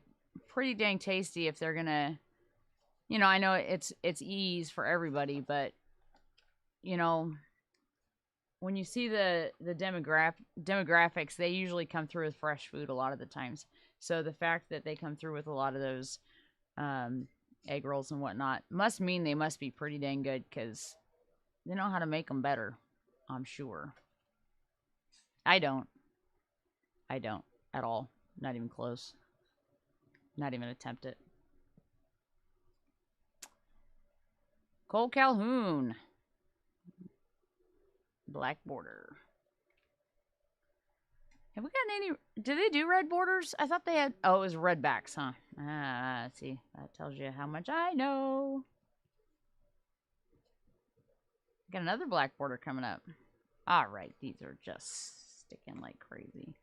pretty dang tasty if they're gonna, you know, I know it's ease for everybody, but you know, when you see the demographics, they usually come through with fresh food a lot of the times. So the fact that they come through with a lot of those egg rolls and whatnot must mean they must be pretty dang good, because they know how to make them better, I'm sure. I don't at all. Not even close. Not even attempt it. Cole Calhoun. Black border. Have we gotten any? Do they do red borders? I thought they had. Oh, it was red backs, huh? Ah, see, that tells you how much I know. Got another black border coming up. All right, these are just sticking like crazy.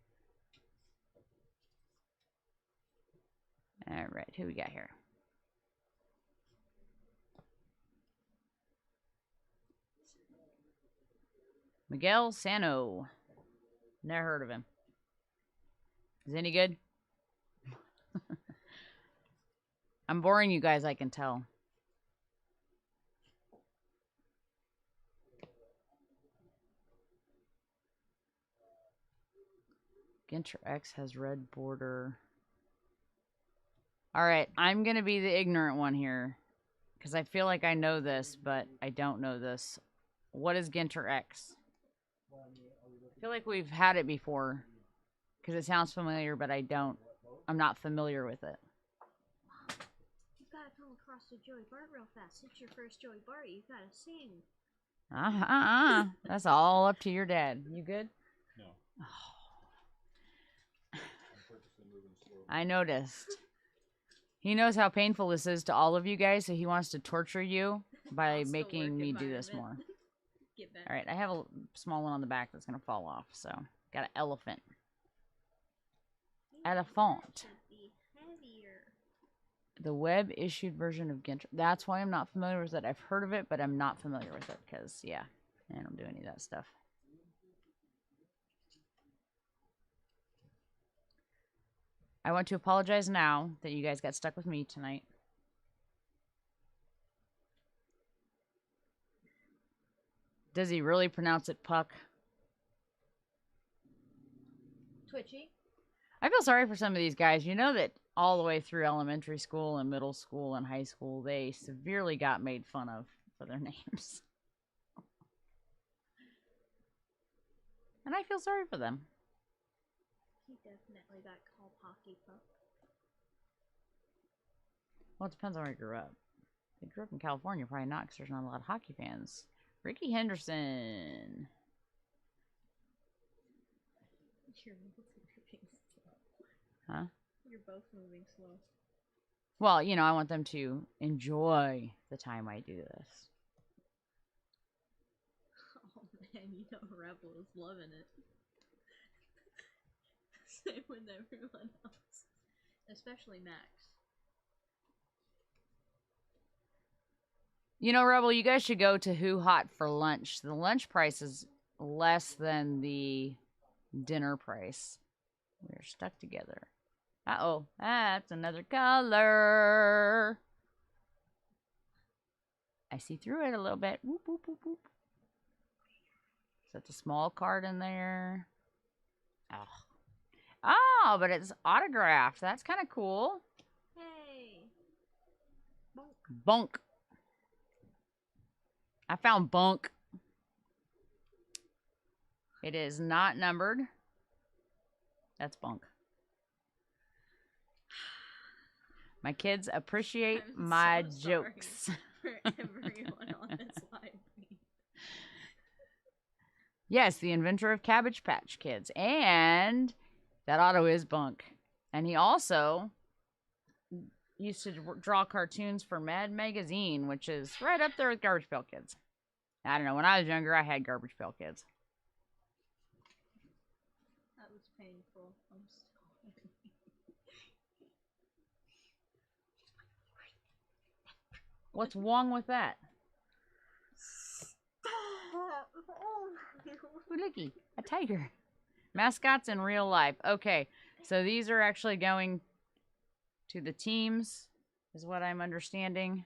All right, who we got here? Miguel Sano. Never heard of him. Is he any good? I'm boring you guys, I can tell. Ginter X has red border. Alright, I'm going to be the ignorant one here. Because I feel like I know this, but I don't know this. What is Ginter X? I feel like we've had it before. Because it sounds familiar, but I'm not familiar with it. You gotta come across the Joey Bart real fast. It's your first Joey Bart. You gotta sing. That's all up to your dad. You good? No. Oh. I noticed. He knows how painful this is to all of you guys, so he wants to torture you by Hostile making work me do this environment. more. Get back. Alright, I have a small one on the back that's going to fall off, so. Got an elephant. Elephant. That should be heavier. The web-issued version of Ginter. That's why I'm not familiar with it. I've heard of it, but I'm not familiar with it, because, yeah, I don't do any of that stuff. I want to apologize now that you guys got stuck with me tonight. Does he really pronounce it Puck? Twitchy. I feel sorry for some of these guys. You know that all the way through elementary school and middle school and high school, they severely got made fun of for their names. And I feel sorry for them. He definitely got called Hockey Puck. Well, it depends on where you grew up. If you grew up in California, probably not, because there's not a lot of hockey fans. Ricky Henderson. You're both moving slow. Huh? You're both moving slow. Well, you know, I want them to enjoy the time I do this. Oh man, you know Rebel is loving it. Same with everyone else. Especially Max. You know, Rebel, you guys should go to Who Hot for lunch. The lunch price is less than the dinner price. We're stuck together. Uh-oh, that's another color. I see through it a little bit. Whoop, whoop, whoop, whoop. Is that the small card in there? Oh, but it's autographed. That's kind of cool. Hey! Bonk. Bunk. I found bunk. It is not numbered. That's bunk. My kids appreciate I'm my so sorry jokes. for everyone on this live feed. Yes, the inventor of Cabbage Patch Kids. And that auto is bunk. And he also used to draw cartoons for Mad Magazine, which is right up there with Garbage Pail Kids. I don't know. When I was younger, I had Garbage Pail Kids. That was painful. I'm sorry. What's wrong with that? Ooh, looky, a tiger. Mascots in real life. Okay, so these are actually going to the teams, is what I'm understanding.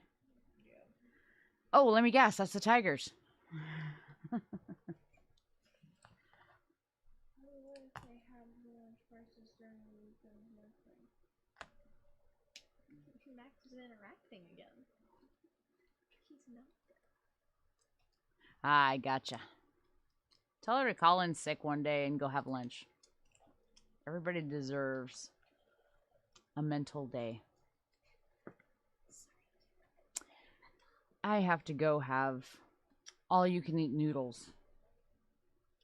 Oh, let me guess. That's the Tigers. Max is interacting again. He's not there. I gotcha. Tell her to call in sick one day and go have lunch. Everybody deserves a mental day. I have to go have all you can eat noodles.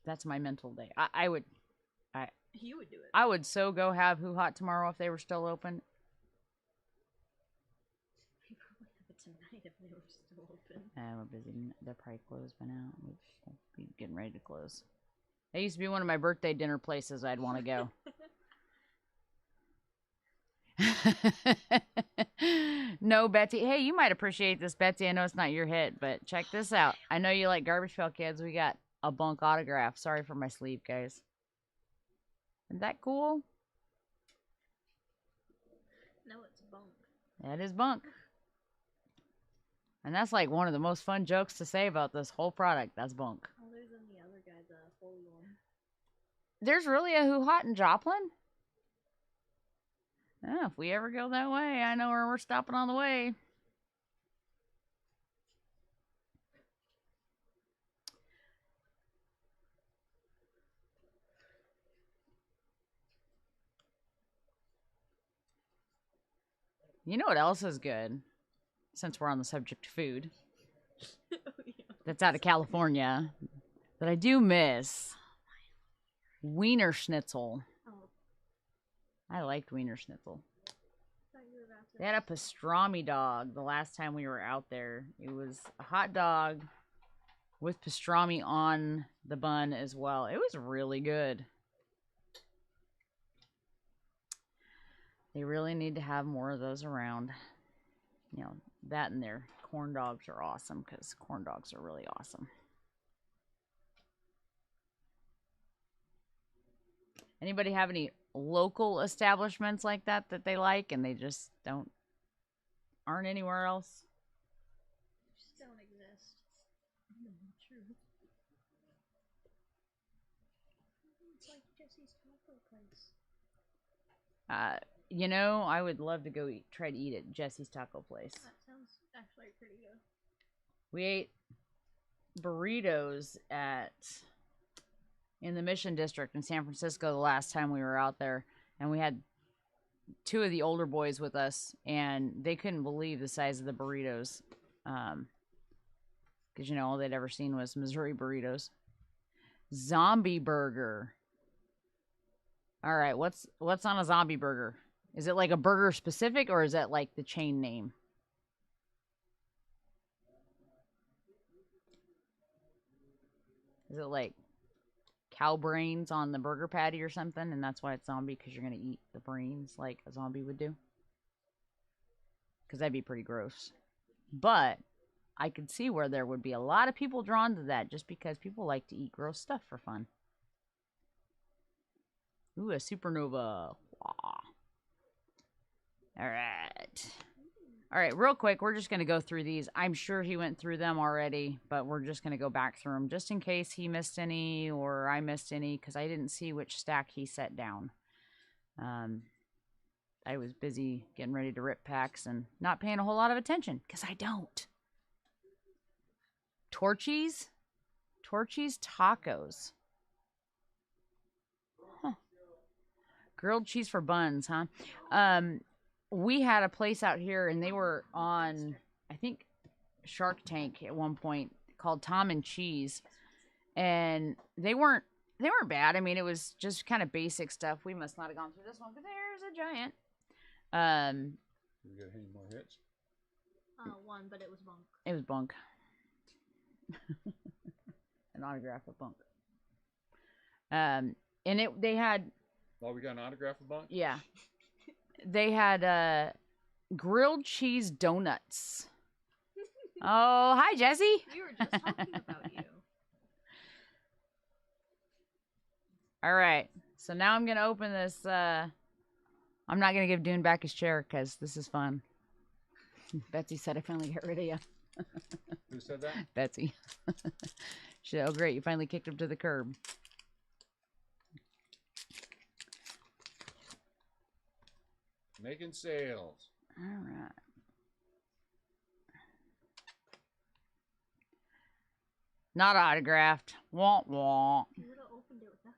That's my mental day. I would You would do it. I would so go have Who Hot tomorrow if they were still open. We probably have it tonight if they were still open. We're busy. They're probably closed by now. We'll be getting ready to close. It used to be one of my birthday dinner places I'd want to go. No, Betsy. Hey, you might appreciate this, Betsy. I know it's not your hit, but check this out. I know you like Garbage Pail Kids. We got a bunk autograph. Sorry for my sleep, guys. Isn't that cool? No, it's bunk. That is bunk. And that's like one of the most fun jokes to say about this whole product. That's bunk. Other than the other guy, the Foley one. There's really a Who Hot in Joplin? Oh, if we ever go that way, I know where we're stopping on the way. You know what else is good? Since we're on the subject of food. Oh, yeah. That's out of California. That I do miss. Wiener Schnitzel. Oh, I liked Wiener Schnitzel. thought you were about to. They had a pastrami dog the last time we were out there. It was a hot dog with pastrami on the bun as well. It was really good. They really need to have more of those around. You know, that and their corn dogs are awesome because corn dogs are really awesome. Anybody have any local establishments like that they like and they just aren't anywhere else? Just don't exist. True. It's like Jesse's taco place. You know, I would love to go try to eat at Jesse's Taco Place. That sounds actually pretty good. We ate burritos in the Mission District in San Francisco the last time we were out there, and we had two of the older boys with us, and they couldn't believe the size of the burritos, because you know all they'd ever seen was Missouri burritos. Zombie burger. All right, what's on a zombie burger? Is it like a burger specific, or is that like the chain name? Is it like cow brains on the burger patty or something, and that's why it's zombie, because you're going to eat the brains like a zombie would do? Because that'd be pretty gross. But I could see where there would be a lot of people drawn to that just because people like to eat gross stuff for fun. Ooh, a supernova. Wow. All right. All right, real quick, we're just going to go through these. I'm sure he went through them already, but we're just going to go back through them just in case he missed any or I missed any, because I didn't see which stack he set down. I was busy getting ready to rip packs and not paying a whole lot of attention, because I don't. Torchy's tacos. Huh. Grilled cheese for buns, huh? We had a place out here, and they were on, I think, Shark Tank at one point, called Tom and Cheese, and they weren't bad. I mean, it was just kind of basic stuff. We must not have gone through this one, but there's a giant. You got any more hits? One, but it was bunk. It was bunk. An autograph of bunk. And they had. Oh, we got an autograph of bunk? Yeah. They had grilled cheese donuts. Oh, hi, Jesse. We were just talking about you. All right. So now I'm going to open this. I'm not going to give Dune back his chair because this is fun. Betsy said I finally got rid of you. Who said that? Betsy. She said, oh, great. You finally kicked him to the curb. Making sales. All right. Not autographed. Wah wah. You would have opened it without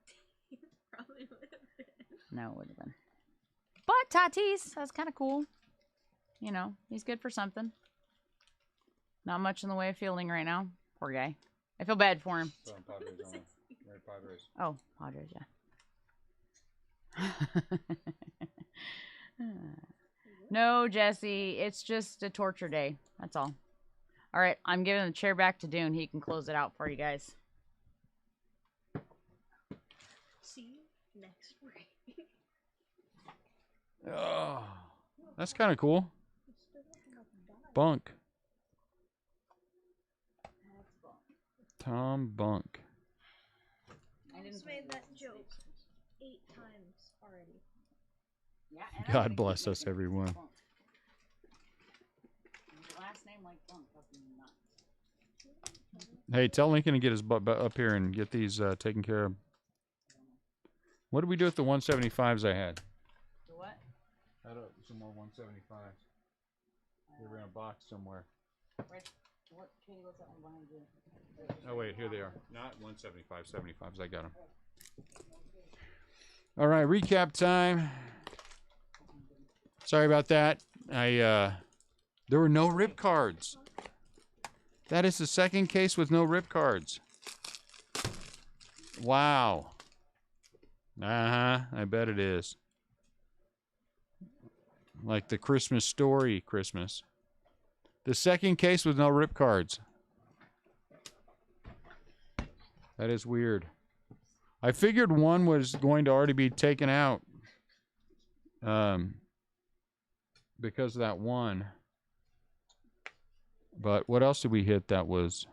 tape. Probably would have been. No, it would have been. But Tatis, that's kind of cool. You know, he's good for something. Not much in the way of fielding right now. Poor guy. I feel bad for him. Padres only. Red Padres. Oh, Padres, yeah. No, Jesse, it's just a torture day. That's all. All right, I'm giving the chair back to Dune. He can close it out for you guys. See you next week. Oh, that's kind of cool. Bunk. Tom Bunk. I just made that joke 8 times already. Yeah, and I'm God gonna bless keep us, making everyone. Bunk. Your last name like Bunk, fucking nuts. Hey, tell Lincoln to get his butt up here and get these taken care of. What did we do with the 175s I had? The what? I had some more 175s. They were in a box somewhere. Right. What? Katie, what's that one behind you? Oh, wait, here they are. Not 175, 75s. I got them. All right, recap time. Sorry about that. There were no rip cards. That is the second case with no rip cards. Wow. I bet it is. Like the Christmas Story Christmas. The second case with no rip cards. That is weird. I figured one was going to already be taken out. Because of that one. But what else did we hit that was...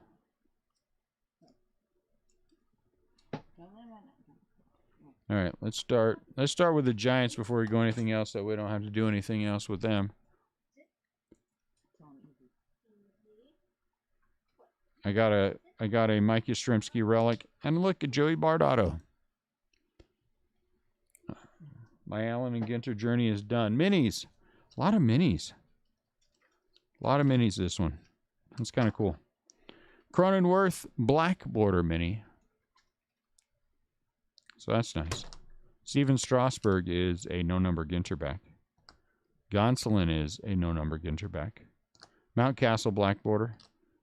All right, let's start. Let's start with the Giants before we go anything else, so we don't have to do anything else with them. I got a Mike Yastrzemski relic, and look at Joey Bardotto. My Allen and Ginter journey is done. Minis, a lot of minis. A lot of minis. This one, that's kind of cool. Cronenworth black border mini. So that's nice. Steven Strasburg is a no-number Ginter back. Gonsolin is a no-number Ginter back. Mountcastle black border.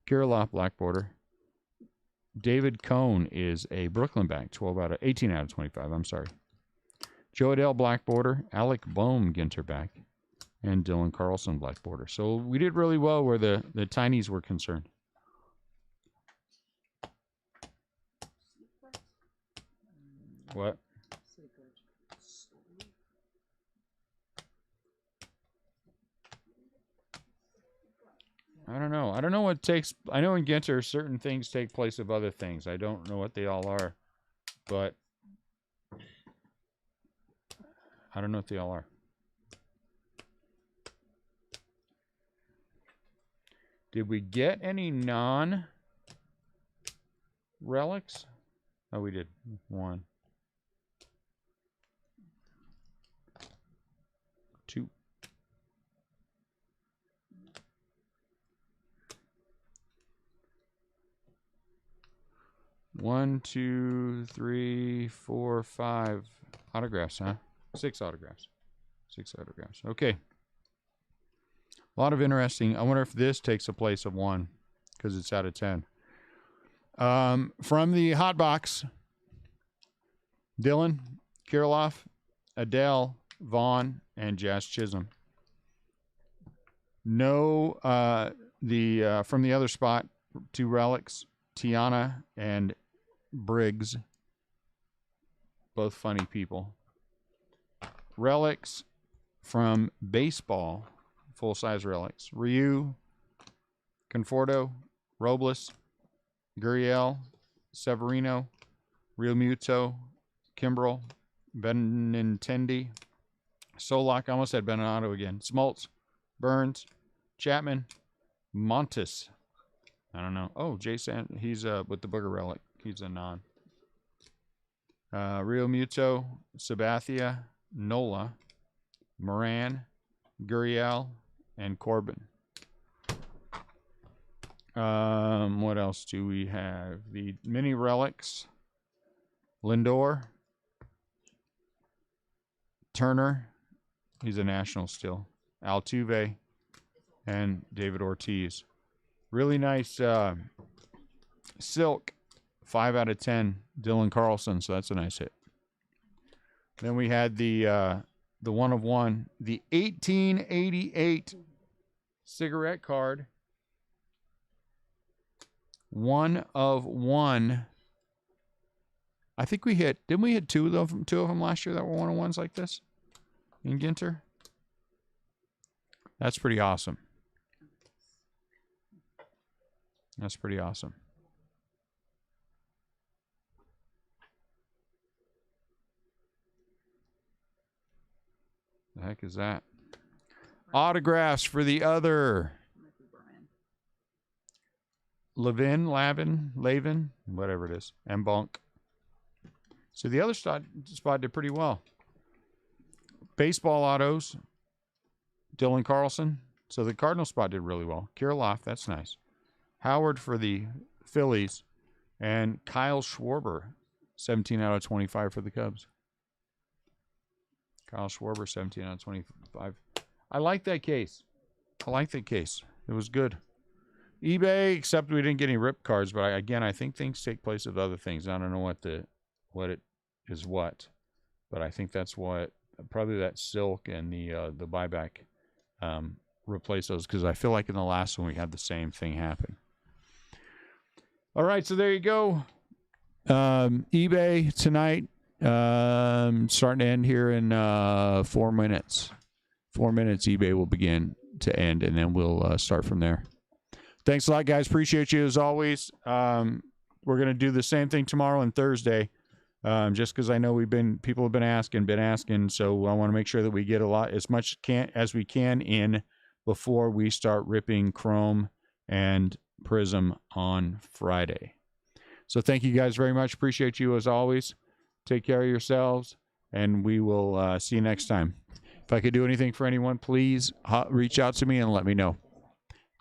Kirilloff black border. David Cohn is a Brooklyn back. 18 out of 25. I'm sorry. Joe Adele black border. Alec Boehm Ginter back. And Dylan Carlson black border. So we did really well where the tinies were concerned. What? I don't know. I don't know what takes... I know in Ginter, certain things take place of other things. I don't know what they all are. But... I don't know what they all are. Did we get any non-relics? Oh, we did. One. 2. One, 2, 3, 4, 5 autographs, huh? 6 autographs. 6 autographs. Okay. A lot of interesting. I wonder if this takes the place of 1 because it's out of 10. From the hot box, Dylan, Kirilloff, Adele, Vaughn, and Jazz Chisholm. No, from the other spot, 2 relics, Tiana and Briggs. Both funny people. Relics from baseball, full-size relics. Ryu, Conforto, Robles, Gurriel, Severino, Real Muto, Kimbrel, Benintendi, Solak, I almost said Benato again, Smoltz, Burns, Chapman, Montes. I don't know. Oh, Jason, he's with the Booger Relic. He's a non. Real Muto, Sabathia, Nola, Moran, Gurriel, and Corbin. What else do we have? The mini relics. Lindor. Turner. He's a national still. Altuve. And David Ortiz. Really nice silk. 5 out of 10. Dylan Carlson. So that's a nice hit. Then we had the one of one, the 1888 cigarette card. One of one. I think we hit. Didn't we hit two of them last year that were 1-on-1s like this in Ginter? That's pretty awesome. That's pretty awesome. The heck is that? Autographs for the other. Lavin, whatever it is, and Bonk. So the other spot did pretty well. Baseball autos, Dylan Carlson. So the Cardinal spot did really well. Kirilloff, that's nice. Howard for the Phillies, and Kyle Schwarber, 17 out of 25 for the Cubs. Kyle Schwarber, 17 out of 25. I like that case. It was good. eBay, except we didn't get any rip cards, but I think things take place with other things. I don't know what it is, but I think that's what probably that silk and the buyback replace those, because I feel like in the last one we had the same thing happen. All right, so there you go. eBay tonight, starting to end here in 4 minutes. 4 minutes, eBay will begin to end, and then we'll start from there. Thanks a lot, guys. Appreciate you as always. We're going to do the same thing tomorrow and Thursday, just because I know people have been asking. So I want to make sure that we get as much as we can in before we start ripping Chrome and Prism on Friday. So thank you guys very much. Appreciate you as always. Take care of yourselves, and we will see you next time. If I could do anything for anyone, please reach out to me and let me know.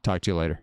Talk to you later.